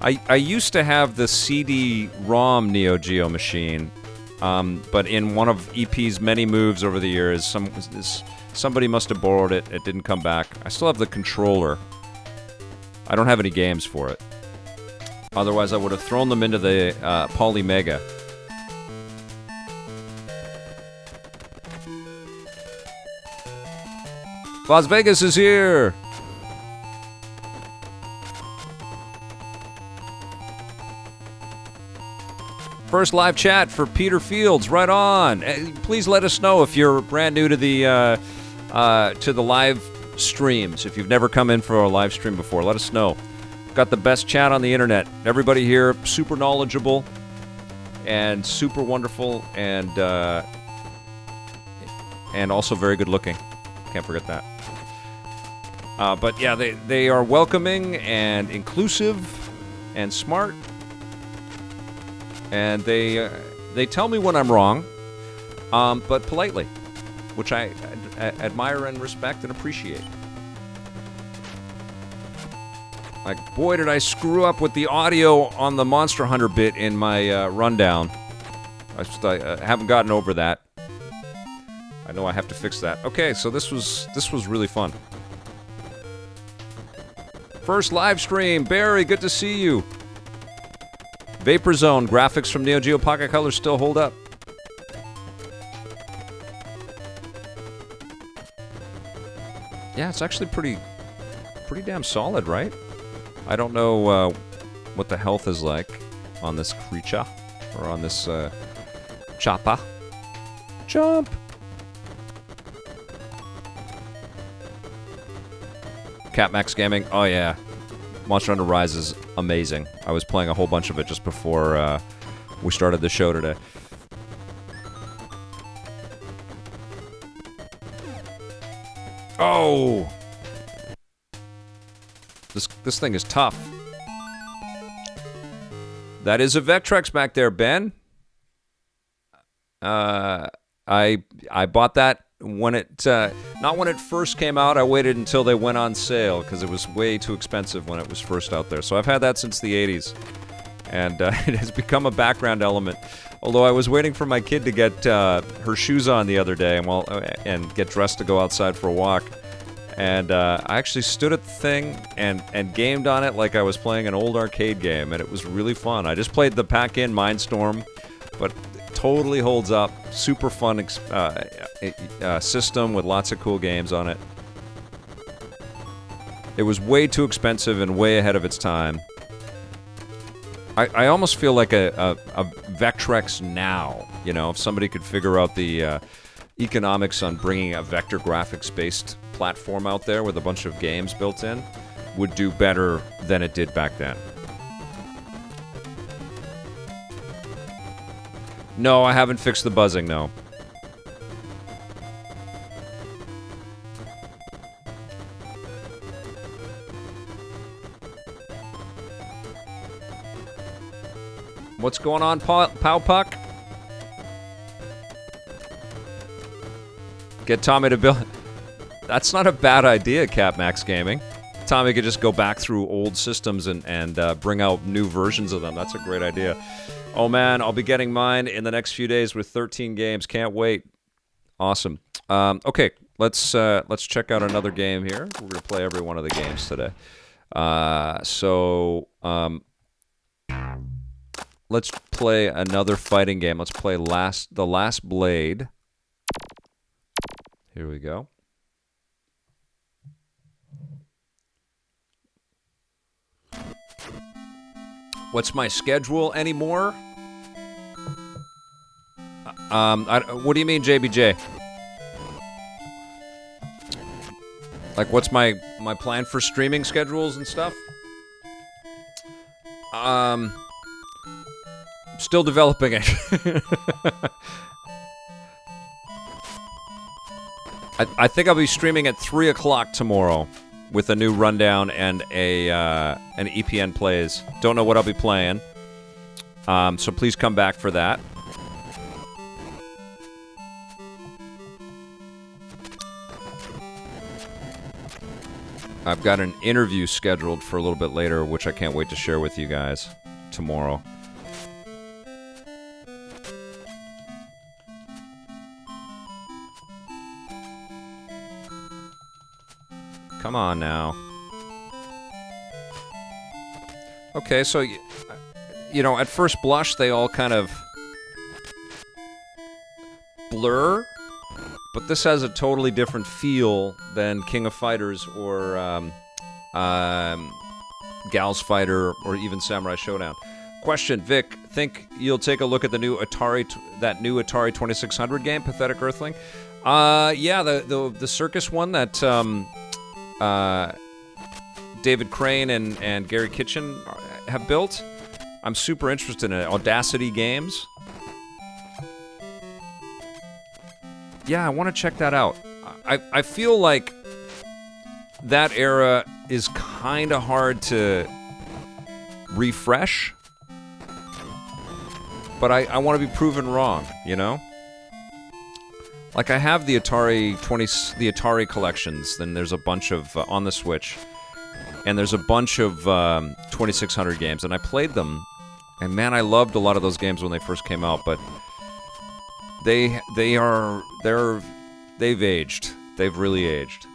I used to have the CD-ROM NEOGEO machine, but in one of EP's many moves over the years, somebody must have borrowed it. It didn't come back. I still have the controller. I don't have any games for it. Otherwise, I would have thrown them into the Polymega. Las Vegas is here! First live chat for Peter Fields, right on. Please let us know if you're brand new to the live streams. If you've never come in for a live stream before, let us know. Got the best chat on the internet. Everybody here, super knowledgeable and super wonderful, and also very good looking. Can't forget that. But yeah, they are welcoming and inclusive and smart. And they tell me when I'm wrong, but politely, which I admire and respect and appreciate. Like, boy, did I screw up with the audio on the Monster Hunter bit in my rundown. I haven't gotten over that. I know I have to fix that. Okay, so this was really fun. First live stream, Barry, good to see you. Vapor Zone, graphics from Neo Geo Pocket Color still hold up. Yeah, it's actually pretty damn solid, right? I don't know what the health is like on this creature, or on this chopper. Jump! Catmax Gaming, oh yeah. Monster Hunter Rise is amazing. I was playing a whole bunch of it just before we started the show today. Oh! This thing is tough. That is a Vectrex back there, Ben. I bought that when it not when it first came out. I waited until they went on sale because it was way too expensive when it was first out there. So I've had that since the 80s, and it has become a background element. Although I was waiting for my kid to get her shoes on the other day and get dressed to go outside for a walk, and I actually stood at the thing and gamed on it like I was playing an old arcade game, and it was really fun. I just played the pack-in Mindstorm, but totally holds up. Super fun system with lots of cool games on it. It was way too expensive and way ahead of its time. I almost feel like a Vectrex now. You know, if somebody could figure out the economics on bringing a vector graphics-based platform out there with a bunch of games built in, would do better than it did back then. No, I haven't fixed the buzzing, no. What's going on, Pow Puck? Get Tommy to build... That's not a bad idea, Catmax Gaming. Tommy could just go back through old systems and bring out new versions of them. That's a great idea. Oh man, I'll be getting mine in the next few days with 13 games. Can't wait. Awesome. Okay, let's check out another game here. We're gonna play every one of the games today. Let's play another fighting game. Let's play The Last Blade. Here we go. What's my schedule anymore? What do you mean, JBJ? Like, what's my plan for streaming schedules and stuff? Still developing it. I think I'll be streaming at 3 o'clock tomorrow with a new rundown and an EPN plays. Don't know what I'll be playing. So please come back for that. I've got an interview scheduled for a little bit later, which I can't wait to share with you guys tomorrow. Come on now. Okay, so, you know, at first blush, they all kind of blur, but this has a totally different feel than King of Fighters or Gals Fighter or even Samurai Showdown. Question, Vic, think you'll take a look at the new Atari 2600 game, Pathetic Earthling? Yeah, the circus one that David Crane and Gary Kitchen have built. I'm super interested in it. Audacity Games. Yeah, I want to check that out. I feel like that era is kind of hard to refresh, but I want to be proven wrong, you know? Like, I have the Atari collections, then there's a bunch of, on the Switch, and there's a bunch of 2600 games, and I played them, and man, I loved a lot of those games when they first came out, but they've aged. They've really aged.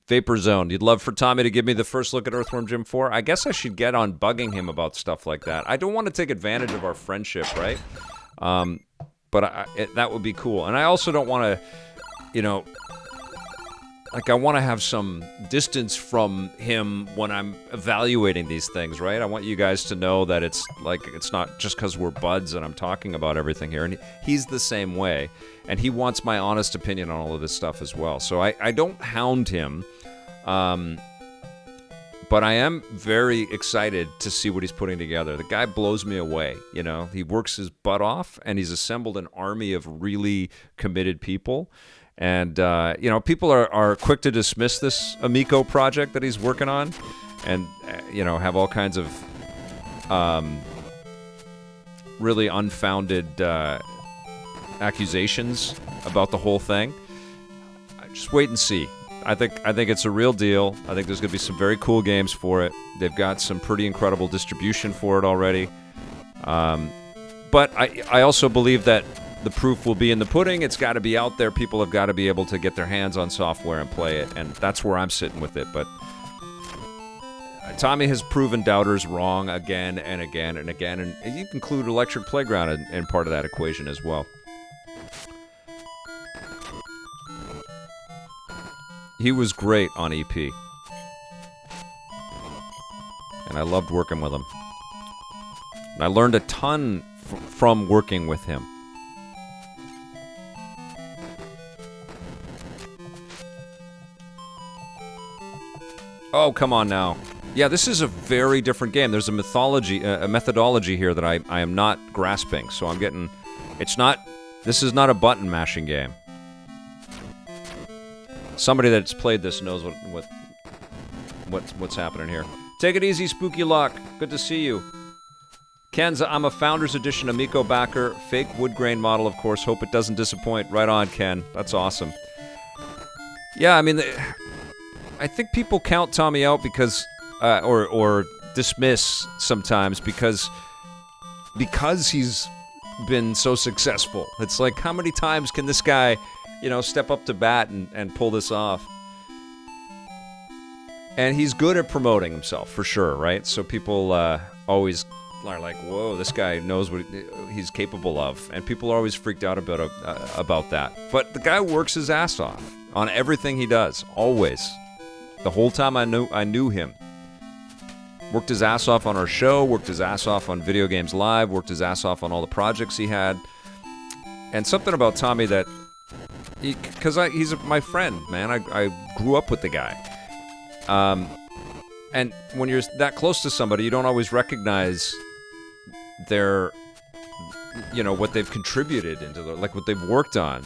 Vapor Zone, you'd love for Tommy to give me the first look at Earthworm Jim 4? I guess I should get on bugging him about stuff like that. I don't want to take advantage of our friendship, right? But that would be cool. And I also don't want to, you know, like, I want to have some distance from him when I'm evaluating these things, right? I want you guys to know that it's not just because we're buds and I'm talking about everything here. And he's the same way. And he wants my honest opinion on all of this stuff as well. So I don't hound him. But I am very excited to see what he's putting together. The guy blows me away, you know. He works his butt off, and he's assembled an army of really committed people. And, you know, people are quick to dismiss this Amico project that he's working on and, you know, have all kinds of really unfounded accusations about the whole thing. Just wait and see. I think it's a real deal. I think there's going to be some very cool games for it. They've got some pretty incredible distribution for it already. But I also believe that the proof will be in the pudding. It's got to be out there. People have got to be able to get their hands on software and play it, and that's where I'm sitting with it. But Tommy has proven doubters wrong again and again and again, and you can include Electric Playground in part of that equation as well. He was great on EP. And I loved working with him. And I learned a ton from working with him. Oh, come on now. Yeah, this is a very different game. There's a methodology here that I am not grasping. So I'm getting... This is not a button mashing game. Somebody that's played this knows what's happening here. Take it easy, Spooky Lock. Good to see you. Ken's, I'm a Founders Edition Amico backer. Fake wood grain model, of course. Hope it doesn't disappoint. Right on, Ken. That's awesome. Yeah, I mean, I think people count Tommy out because, or dismiss sometimes because he's been so successful. It's like, how many times can this guy, you know, step up to bat and pull this off? And he's good at promoting himself, for sure, right? So people always are like, whoa, this guy knows what he's capable of. And people are always freaked out about that. But the guy works his ass off on everything he does, always. The whole time I knew him. Worked his ass off on our show, worked his ass off on Video Games Live, worked his ass off on all the projects he had. And something about Tommy that... Because he's my friend, man. I grew up with the guy. And when you're that close to somebody, you don't always recognize their, you know, what they've contributed into, like what they've worked on.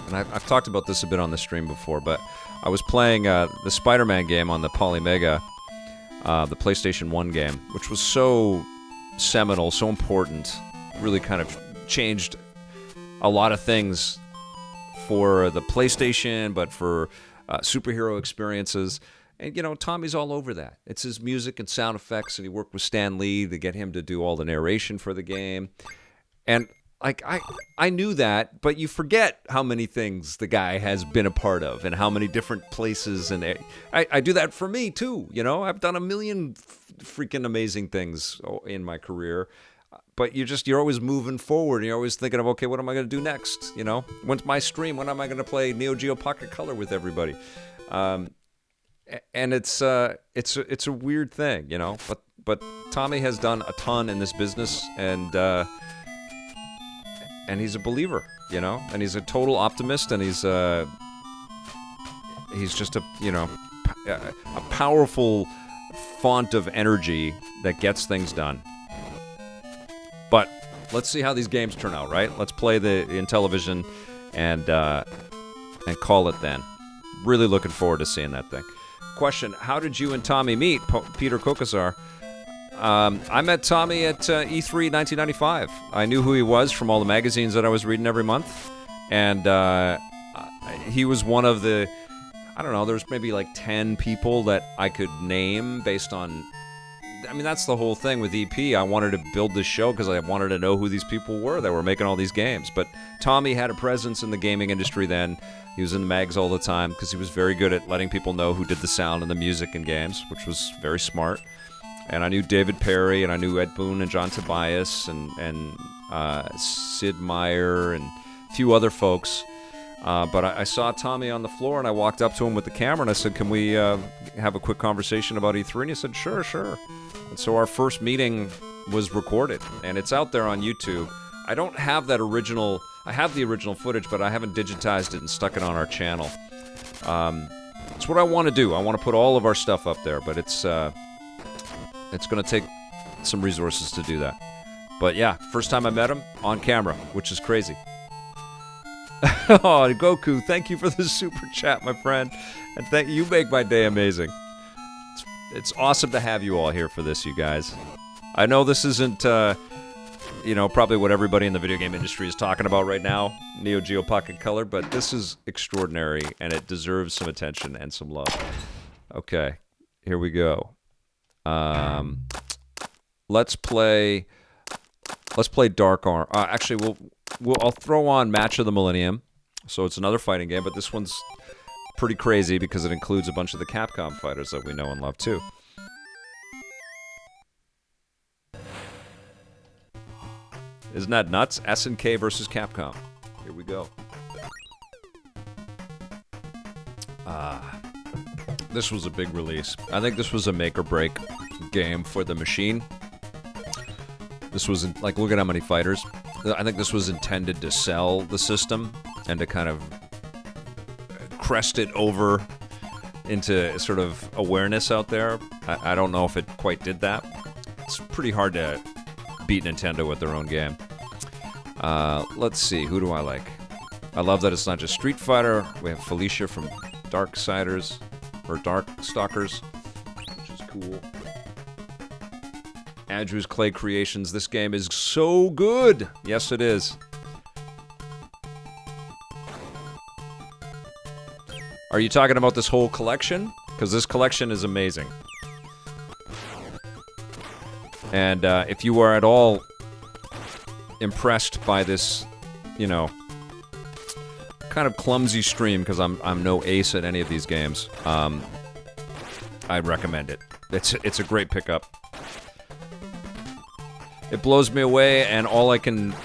And I've talked about this a bit on the stream before, but I was playing the Spider-Man game on the Polymega, the PlayStation 1 game, which was so seminal, so important, really kind of changed a lot of things for the PlayStation, but for superhero experiences. And, Tommy's all over that. It's his music and sound effects, and he worked with Stan Lee to get him to do all the narration for the game. And, I knew that, but you forget how many things the guy has been a part of and how many different places. And I do that for me, too. I've done a million freaking amazing things in my career. But you're always moving forward. And you're always thinking of, okay, what am I going to do next? When's my stream? When am I going to play NEOGEO Pocket Color with everybody? And it's a weird thing, But Tommy has done a ton in this business, and he's a believer, And he's a total optimist, and he's just a powerful font of energy that gets things done. But let's see how these games turn out, right? Let's play the Intellivision and call it then. Really looking forward to seeing that thing. Question: how did you and Tommy meet? Peter Kokasar. I met Tommy at E3 1995. I knew who he was from all the magazines that I was reading every month, and he was one of the, I don't know, there's maybe like 10 people that I could name based on, that's the whole thing with EP. I wanted to build this show because I wanted to know who these people were that were making all these games. But Tommy had a presence in the gaming industry then. He was in the mags all the time because he was very good at letting people know who did the sound and the music in games, which was very smart. And I knew David Perry, and I knew Ed Boon and John Tobias and Sid Meier and a few other folks. But I saw Tommy on the floor, and I walked up to him with the camera, and I said, can we have a quick conversation about E3? And he said, sure. And so our first meeting was recorded, and it's out there on YouTube. I don't have that original. I have the original footage, but I haven't digitized it and stuck it on our channel. It's what I want to do. I want to put all of our stuff up there, but it's going to take some resources to do that. But yeah, first time I met him on camera, which is crazy. Oh, Goku, thank you for the super chat, my friend. And you make my day amazing. It's awesome to have you all here for this, you guys. I know this isn't, probably what everybody in the video game industry is talking about right now, NEOGEO Pocket Color, but this is extraordinary, and it deserves some attention and some love. Okay, here we go. Let's play Dark Arm. Actually, I'll throw on Match of the Millennium. So it's another fighting game, but this one's pretty crazy because it includes a bunch of the Capcom fighters that we know and love too. Isn't that nuts? SNK versus Capcom. Here we go. This was a big release. I think this was a make or break game for the machine. This was look at how many fighters. I think this was intended to sell the system and to kind of crest it over into sort of awareness out there. I don't know if it quite did that. It's pretty hard to beat Nintendo with their own game. Let's see, who do I like? I love that it's not just Street Fighter. We have Felicia from Darkstalkers, which is cool. Andrew's Clay Creations. This game is so good. Yes, it is. Are you talking about this whole collection? Because this collection is amazing. And if you are at all impressed by this, kind of clumsy stream, because I'm no ace at any of these games, I recommend it. It's a great pickup. It blows me away, and all I can...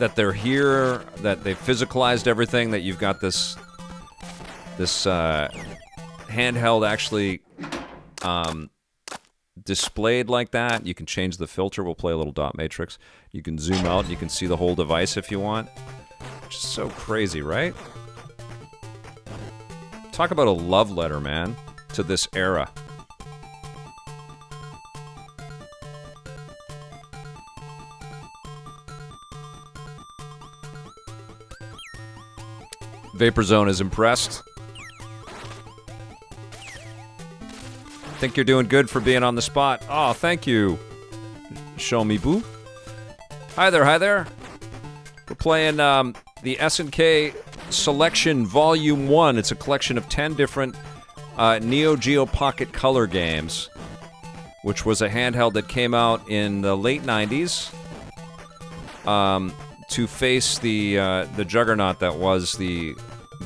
that they're here, that they've physicalized everything, that you've got this handheld actually displayed like that. You can change the filter. We'll play a little dot matrix. You can zoom out. You can see the whole device if you want. Which is so crazy, right? Talk about a love letter, man, to this era. Vaporzone is impressed. Think you're doing good for being on the spot. Oh, thank you. Show me boo. Hi there, hi there. We're playing the SNK Selection Volume 1. It's a collection of 10 different NEOGEO Pocket Color games, which was a handheld that came out in the late 90s to face the juggernaut that was the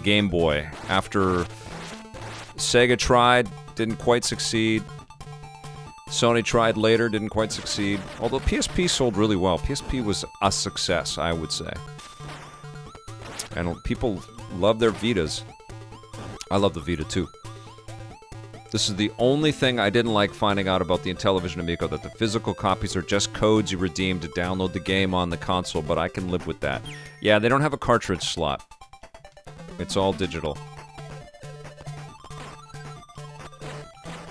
Game Boy. After Sega tried, didn't quite succeed. Sony tried later, didn't quite succeed. Although PSP sold really well. PSP was a success, I would say. And people love their Vitas. I love the Vita too. This is the only thing I didn't like finding out about the Intellivision Amico, that the physical copies are just codes you redeem to download the game on the console, but I can live with that. Yeah, they don't have a cartridge slot. It's all digital.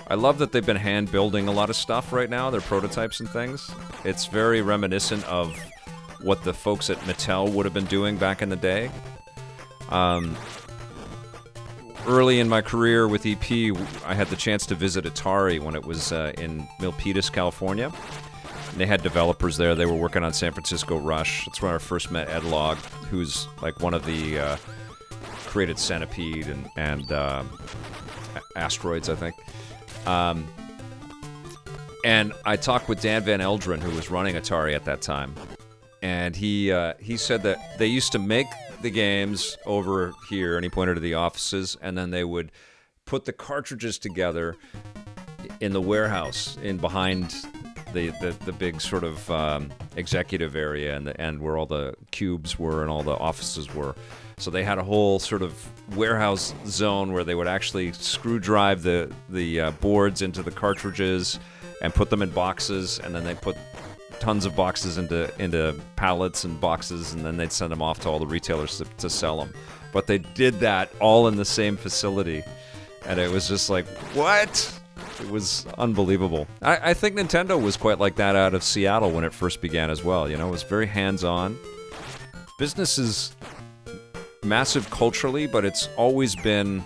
I love that they've been hand building a lot of stuff right now, their prototypes and things. It's very reminiscent of what the folks at Mattel would have been doing back in the day. Early in my career with EP, I had the chance to visit Atari when it was in Milpitas, California. And they had developers there. They were working on San Francisco Rush. That's where I first met Ed Logg, who's like one of the created Centipede and Asteroids, I think. And I talked with Dan Van Elderen, who was running Atari at that time. And he said that they used to make the games over here, and he pointed to the offices, and then they would put the cartridges together in the warehouse in behind the big sort of executive area and where all the cubes were and all the offices were. So they had a whole sort of warehouse zone where they would actually screw drive the boards into the cartridges and put them in boxes, and then they put tons of boxes into pallets and boxes, and then they'd send them off to all the retailers to sell them. But they did that all in the same facility, and it was just like, what? It was unbelievable. I think Nintendo was quite like that out of Seattle when it first began as well. You know, it was very hands-on. Business is massive culturally, but it's always been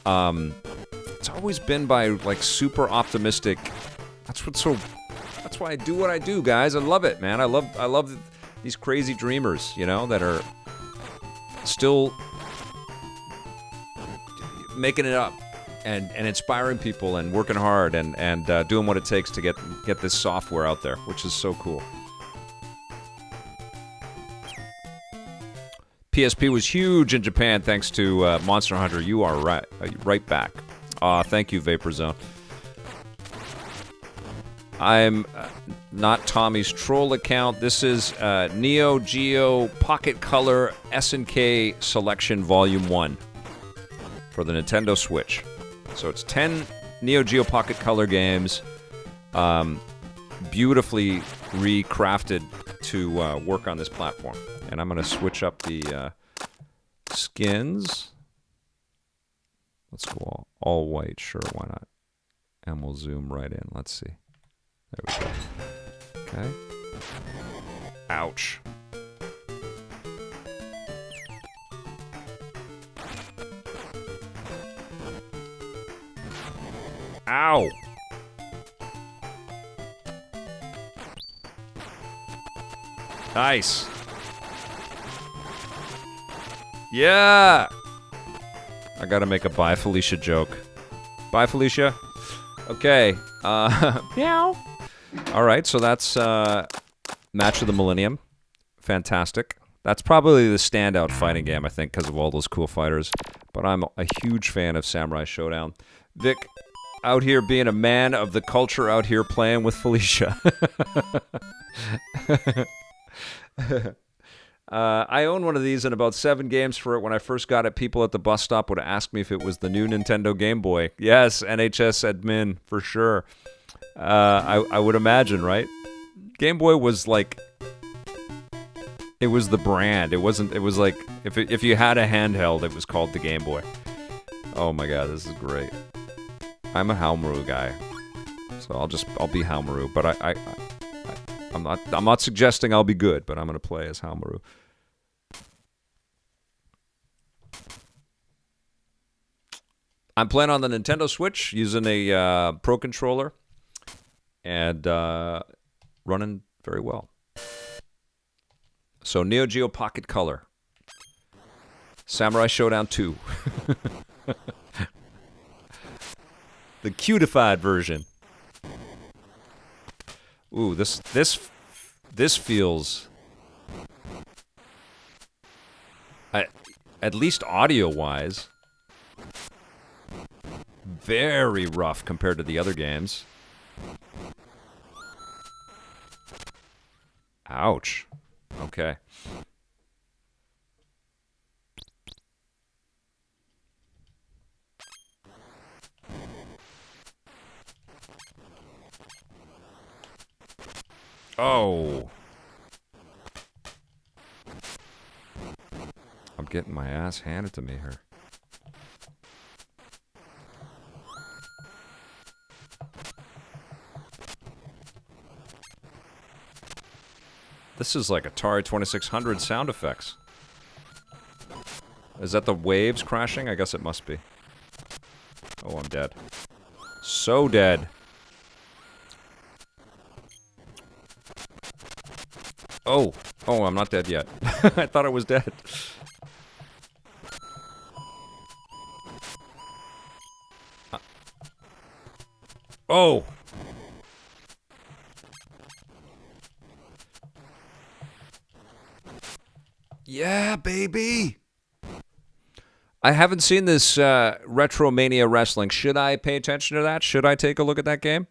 by like super optimistic. That's why I do what I do, guys. I love it, man. I love these crazy dreamers, you know, that are still making it up and inspiring people and working hard and doing what it takes to get this software out there, which is so cool. PSP was huge in Japan thanks to Monster Hunter. You are right back. Thank you, Vapor Zone. I'm not Tommy's troll account. This is NEOGEO Pocket Color S&K Selection Volume 1 for the Nintendo Switch. So it's 10 NEOGEO Pocket Color games, beautifully recrafted to work on this platform. And I'm going to switch up the skins. Let's go all white. Sure, why not? And we'll zoom right in. Let's see. There we go. Okay. Ouch. Ow! Nice. Yeah! I gotta make a bye Felicia joke. Bye Felicia. Okay. Meow. Alright, so that's Match of the Millennium. Fantastic. That's probably the standout fighting game, I think, because of all those cool fighters. But I'm a huge fan of Samurai Showdown. Vic, out here being a man of the culture, out here playing with Felicia. I own one of these and about 7 games for it. When I first got it, people at the bus stop would ask me if it was the new Nintendo Game Boy. Yes, NHS admin, for sure. I would imagine, right? Game Boy was like... It was the brand. It was like... If you had a handheld, it was called the Game Boy. Oh my god, this is great. I'm a Haomaru guy. So I'll be Haomaru, but I'm not suggesting I'll be good, but I'm going to play as Haomaru. I'm playing on the Nintendo Switch using a Pro Controller and running very well. So NEOGEO Pocket Color. Samurai Showdown 2. The cutified version. Ooh, this feels... at least audio-wise, very rough compared to the other games. Ouch. Okay. Oh. I'm getting my ass handed to me here. This is like Atari 2600 sound effects. Is that the waves crashing? I guess it must be. Oh, I'm dead. So dead. Oh. Oh, I'm not dead yet. I thought I was dead. Oh. Yeah, baby. I haven't seen this Retromania Wrestling. Should I pay attention to that? Should I take a look at that game?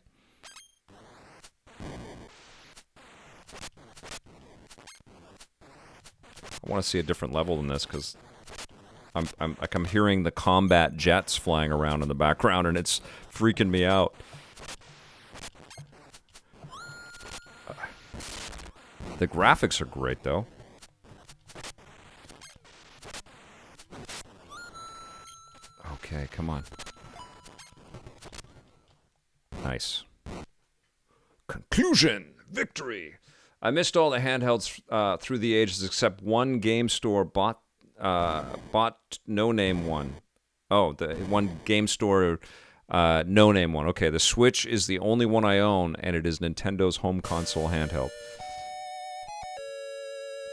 I want to see a different level than this because I'm hearing the combat jets flying around in the background and it's freaking me out. The graphics are great though. Okay, come on. Nice. Conclusion! Victory! I missed all the handhelds through the ages except one game store bought no-name one. Oh, the one game store no-name one. Okay, the Switch is the only one I own, and it is Nintendo's home console handheld.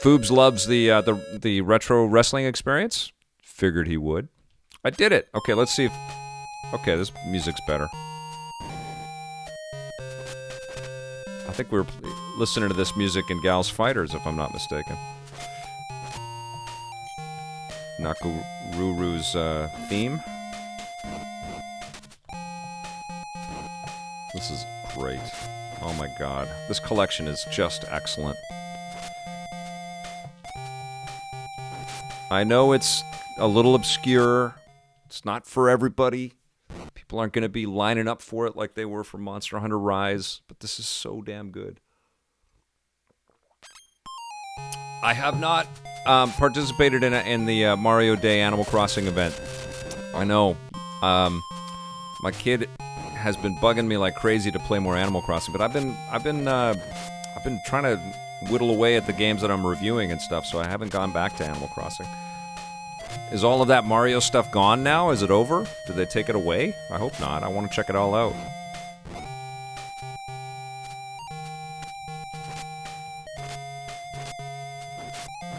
Foobs loves the retro wrestling experience. Figured he would. I did it. Okay, let's see if... Okay, this music's better. I think we were listening to this music in Gal's Fighters, if I'm not mistaken. Nakururu's theme. This is great. Oh my god. This collection is just excellent. I know it's a little obscure. It's not for everybody. People aren't going to be lining up for it like they were for Monster Hunter Rise, but this is so damn good. I have not participated in the Mario Day Animal Crossing event. I know. My kid has been bugging me like crazy to play more Animal Crossing, but I've been trying to whittle away at the games that I'm reviewing and stuff, so I haven't gone back to Animal Crossing. Is all of that Mario stuff gone now? Is it over? Did they take it away? I hope not. I want to check it all out.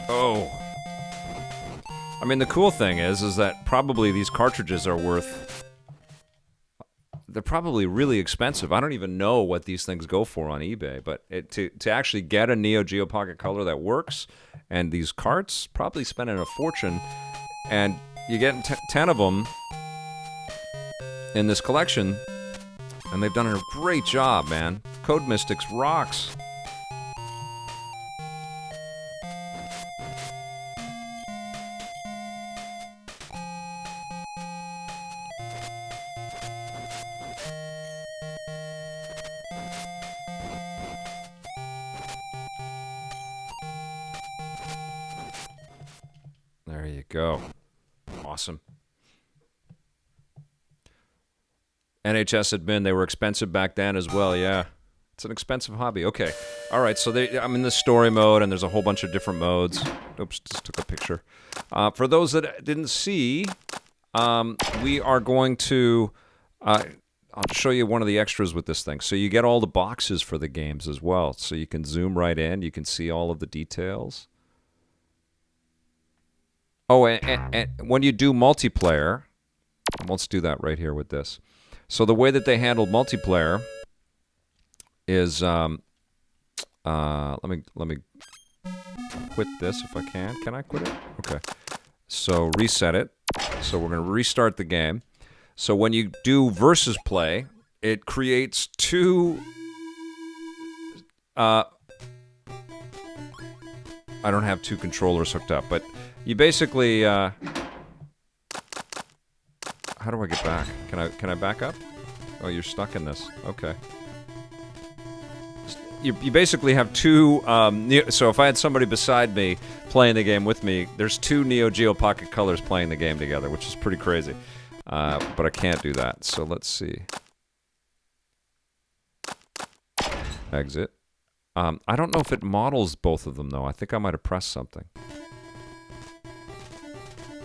Oh. I mean, the cool thing is that probably these cartridges are worth... They're probably really expensive. I don't even know what these things go for on eBay, but to actually get a NEOGEO Pocket Color that works, and these carts, probably spending a fortune... And you get 10 of them in this collection, and they've done a great job, man. Code Mystics rocks. There you go. Awesome. NHS admin, they were expensive back then as well, yeah. It's an expensive hobby. Okay. All right, so I'm in the story mode, and there's a whole bunch of different modes. Oops, just took a picture. For those that didn't see, we are going to... I'll show you one of the extras with this thing. So you get all the boxes for the games as well. So you can zoom right in. You can see all of the details. Oh, and when you do multiplayer, let's do that right here with this. So the way that they handled multiplayer is, let me quit this if I can. Can I quit it? Okay. So reset it. So we're going to restart the game. So when you do versus play, it creates two. I don't have two controllers hooked up, but you basically. How do I get back? Can I back up? Oh, you're stuck in this. Okay. You basically have two. So if I had somebody beside me playing the game with me, there's two NEOGEO Pocket Colors playing the game together, which is pretty crazy. But I can't do that. So let's see. Exit. I don't know if it models both of them though. I think I might have pressed something.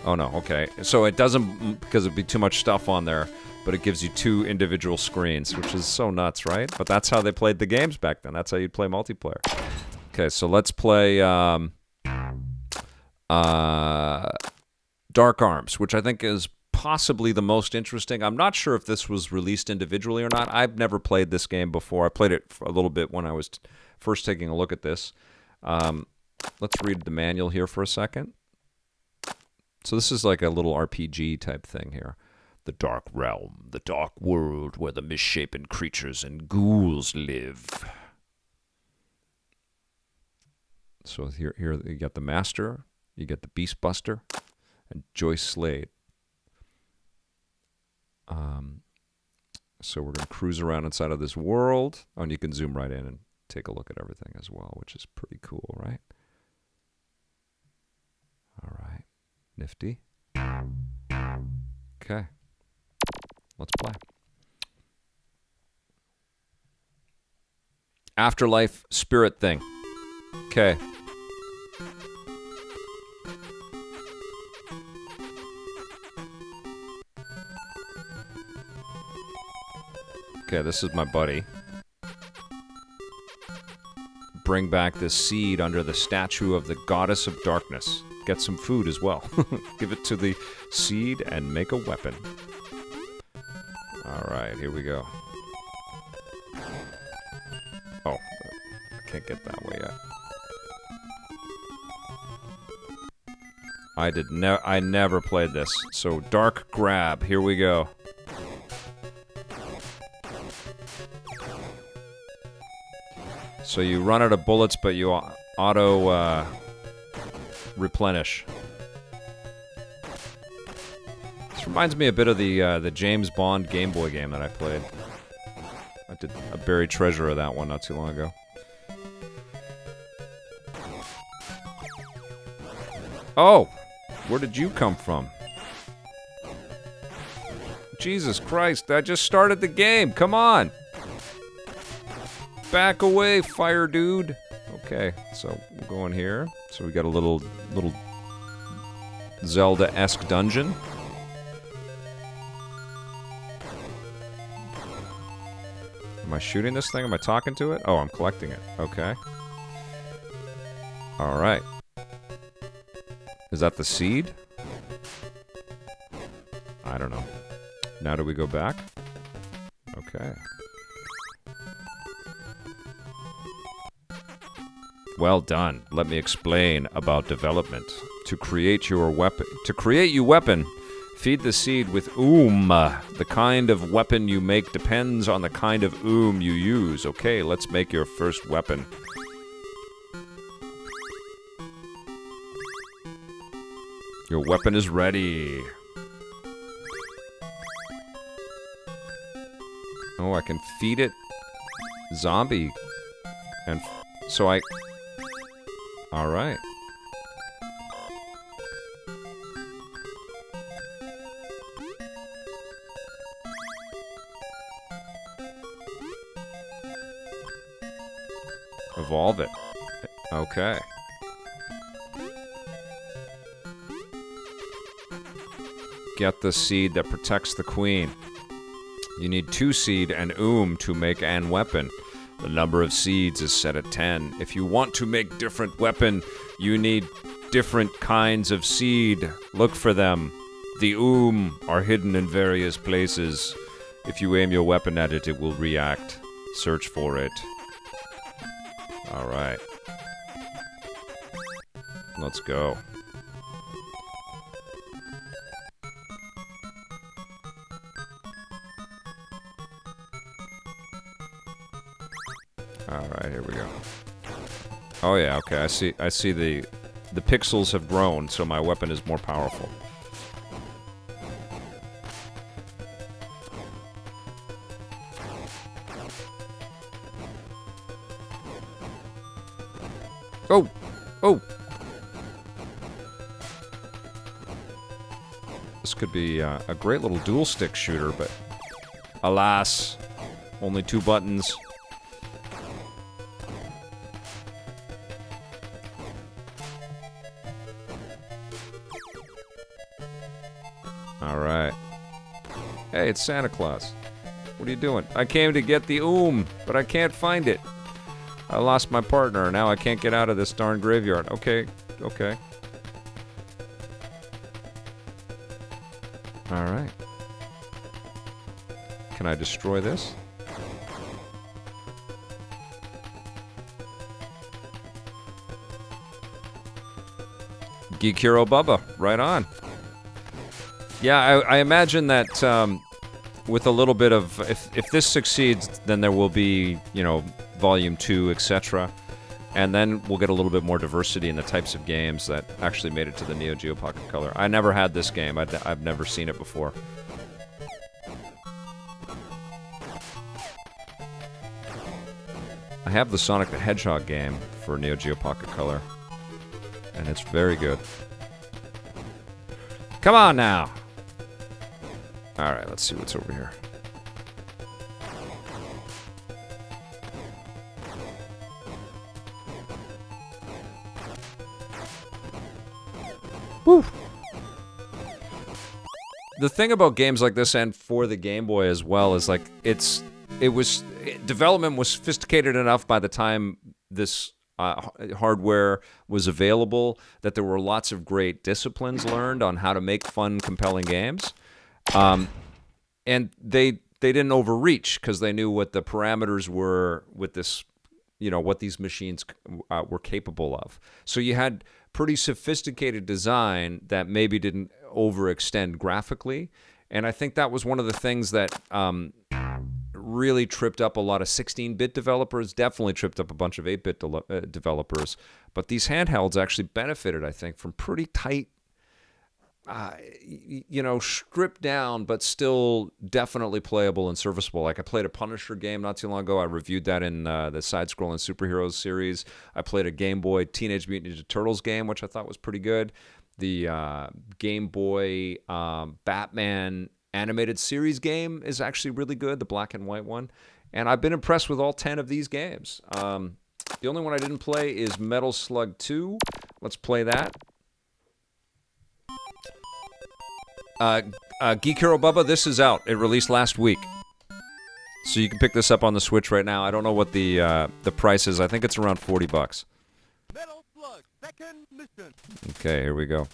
Oh no, okay. So it doesn't, because it'd be too much stuff on there, but it gives you two individual screens, which is so nuts, right? But that's how they played the games back then. That's how you'd play multiplayer. Okay, so let's play Dark Arms, which I think is possibly the most interesting. I'm not sure if this was released individually or not. I've never played this game before. I played it for a little bit when I was first taking a look at this. Let's read the manual here for a second. So this is like a little RPG type thing here. The Dark Realm, the dark world where the misshapen creatures and ghouls live. So here you got the Master, you get the Beastbuster, and Joyce Slade. So we're going to cruise around inside of this world. Oh, and you can zoom right in and take a look at everything as well, which is pretty cool, right? All right. Nifty. Okay. Let's play. Afterlife spirit thing. Okay. Okay, this is my buddy. Bring back this seed under the statue of the goddess of darkness. Get some food as well. Give it to the seed and make a weapon. Alright, here we go. Oh, I can't get that way yet. I never played this. So, Dark Grab, here we go. So you run out of bullets, but you auto replenish. This reminds me a bit of the James Bond Game Boy game that I played. I did a buried treasure of that one not too long ago. Oh! Where did you come from? Jesus Christ, I just started the game, come on! Back away, fire dude! Okay, so we'll go in here. So we got a little Zelda-esque dungeon. Am I shooting this thing? Am I talking to it? Oh, I'm collecting it. Okay. Alright. Is that the seed? I don't know. Now do we go back? Okay. Well done. Let me explain about development. To create your weapon, feed the seed with The kind of weapon you make depends on the kind of you use. Okay, let's make your first weapon. Your weapon is ready. Oh, I can feed it zombie. And so I... Alright. Evolve it. Okay. Get the seed that protects the queen. You need 2 seed and to make an weapon. The number of seeds is set at 10. If you want to make different weapon, you need different kinds of seed. Look for them. The are hidden in various places. If you aim your weapon at it, it will react. Search for it. Alright. Let's go. Alright, here we go. Oh yeah, okay, I see the pixels have grown, so my weapon is more powerful. Oh! Oh! This could be a great little dual-stick shooter, but alas, only 2 buttons. Alright. Hey, it's Santa Claus. What are you doing? I came to get the but I can't find it. I lost my partner, now I can't get out of this darn graveyard. Okay, okay. Alright. Can I destroy this? Geek Hero Bubba, right on. Yeah, I imagine that with a little bit of... If this succeeds, then there will be, you know, Volume 2, etc. And then we'll get a little bit more diversity in the types of games that actually made it to the NEOGEO Pocket Color. I never had this game. I've never seen it before. I have the Sonic the Hedgehog game for NEOGEO Pocket Color. And it's very good. Come on now! Alright, let's see what's over here. Woo! The thing about games like this, and for the Game Boy as well, is like development was sophisticated enough by the time this hardware was available that there were lots of great disciplines learned on how to make fun, compelling games, and they didn't overreach because they knew what the parameters were with this, you know, what these machines were capable of. So you had pretty sophisticated design that maybe didn't overextend graphically, and I think that was one of the things that really tripped up a lot of 16-bit developers, definitely tripped up a bunch of 8-bit developers, but these handhelds actually benefited, I think, from pretty tight, you know, stripped down, but still definitely playable and serviceable. Like I played a Punisher game not too long ago. I reviewed that in the side-scrolling superheroes series. I played a Game Boy Teenage Mutant Ninja Turtles game, which I thought was pretty good. The Game Boy Batman animated series game is actually really good, the black and white one. And I've been impressed with all 10 of these games. The only one I didn't play is Metal Slug 2. Let's play that. Geek Hero Bubba, this is out. It released last week. So you can pick this up on the Switch right now. I don't know what the price is. I think it's around $40. Metal Slug, second mission. Okay, here we go.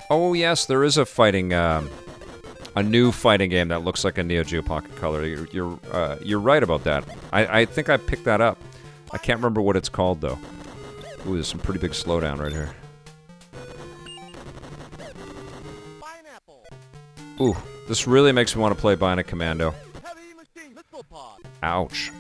Oh yes, there is a fighting, a new fighting game that looks like a NEOGEO Pocket Color. You're right about that. I think I picked that up. I can't remember what it's called though. Ooh, there's some pretty big slowdown right here. Ooh, this really makes me want to play Bionic Commando. Ouch.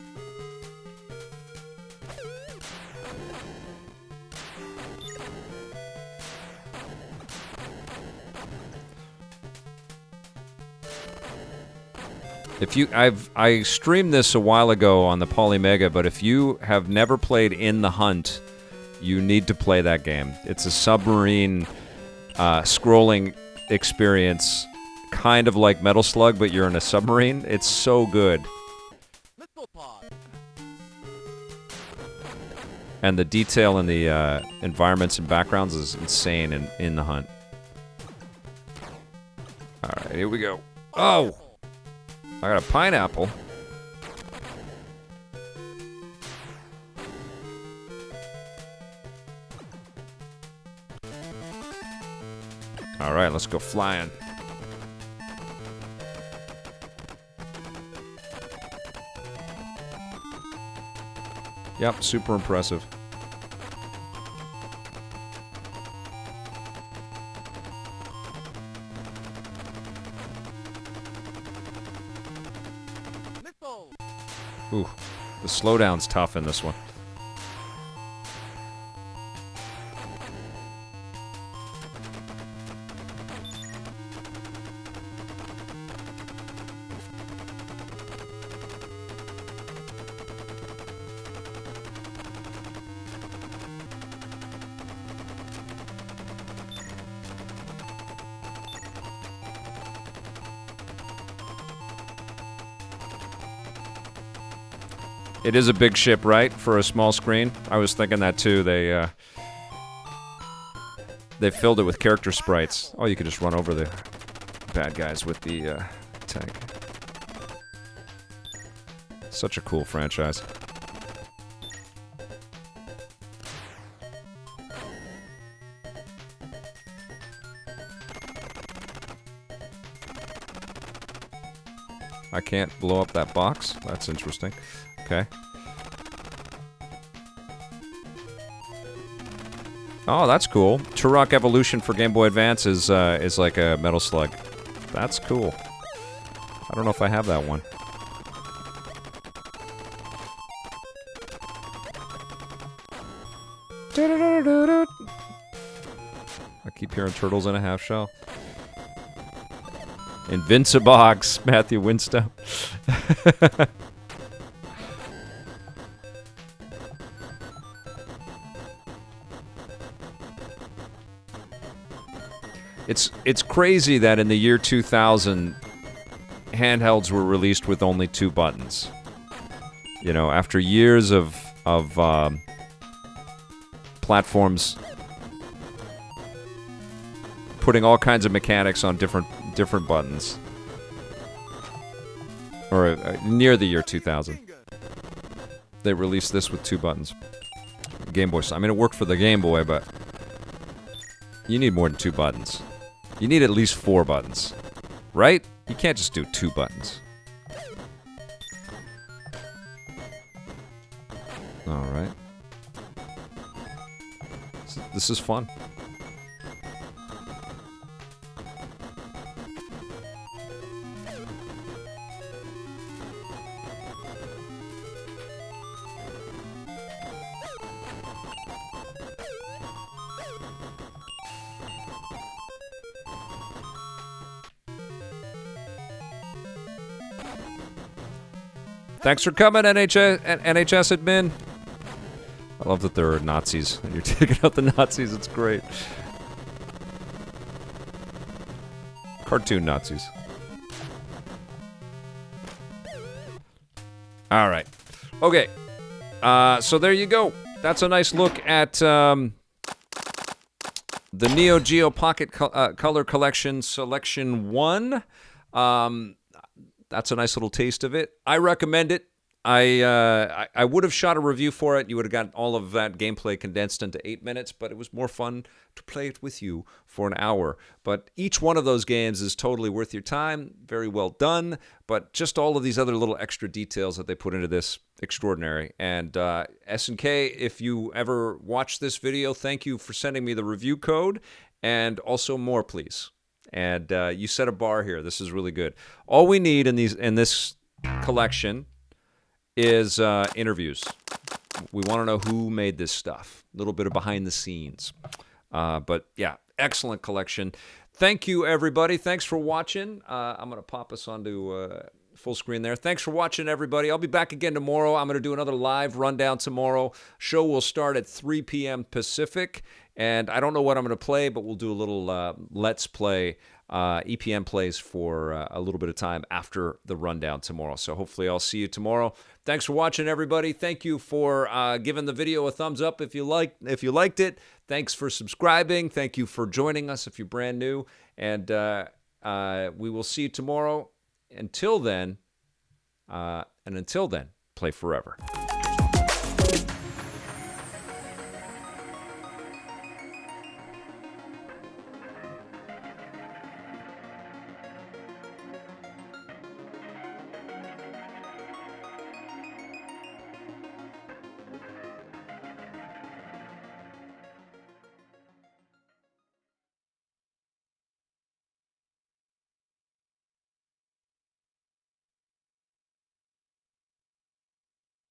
I streamed this a while ago on the Polymega, but if you have never played In the Hunt, you need to play that game. It's a submarine scrolling experience, kind of like Metal Slug, but you're in a submarine. It's so good. And the detail in the environments and backgrounds is insane in the hunt. All right, here we go. Oh! I got a pineapple. All right, let's go flying. Yep, super impressive. Missile. Ooh, the slowdown's tough in this one. It is a big ship, right, for a small screen? I was thinking that too. They filled it with character sprites. Oh, you could just run over the bad guys with the tank. Such a cool franchise. I can't blow up that box. That's interesting. Okay. Oh, that's cool. Turok Evolution for Game Boy Advance is like a Metal Slug. That's cool. I don't know if I have that one. I keep hearing turtles in a half shell. Invincibox, Matthew Winstone. It's crazy that in the year 2000, handhelds were released with only 2 buttons. You know, after years of platforms putting all kinds of mechanics on different buttons, or near the year 2000, they released this with 2 buttons. Game Boy. I mean, it worked for the Game Boy, but you need more than 2 buttons. You need at least 4 buttons, right? You can't just do 2 buttons. All right. This is fun. Thanks for coming, NHS admin. I love that there are Nazis, and you're taking out the Nazis. It's great. Cartoon Nazis. All right. Okay. So there you go. That's a nice look at the NEOGEO Pocket Color Collection Selection 1. That's a nice little taste of it. I recommend it. I would have shot a review for it. You would have got all of that gameplay condensed into 8 minutes, but it was more fun to play it with you for an hour. But each one of those games is totally worth your time. Very well done. But just all of these other little extra details that they put into this, extraordinary. And SNK, if you ever watch this video, thank you for sending me the review code. And also more, please. And you set a bar here. This is really good. All we need in this collection is interviews. We want to know who made this stuff. A little bit of behind the scenes. But yeah, excellent collection. Thank you, everybody. Thanks for watching. I'm going to pop us onto full screen there. Thanks for watching, everybody. I'll be back again tomorrow. I'm going to do another live rundown tomorrow. Show will start at 3 p.m. Pacific. And I don't know what I'm going to play, but we'll do a little Let's Play EPN plays for a little bit of time after the rundown tomorrow. So hopefully I'll see you tomorrow. Thanks for watching, everybody. Thank you for giving the video a thumbs up if you liked it. Thanks for subscribing. Thank you for joining us if you're brand new. And we will see you tomorrow. Until then, play forever.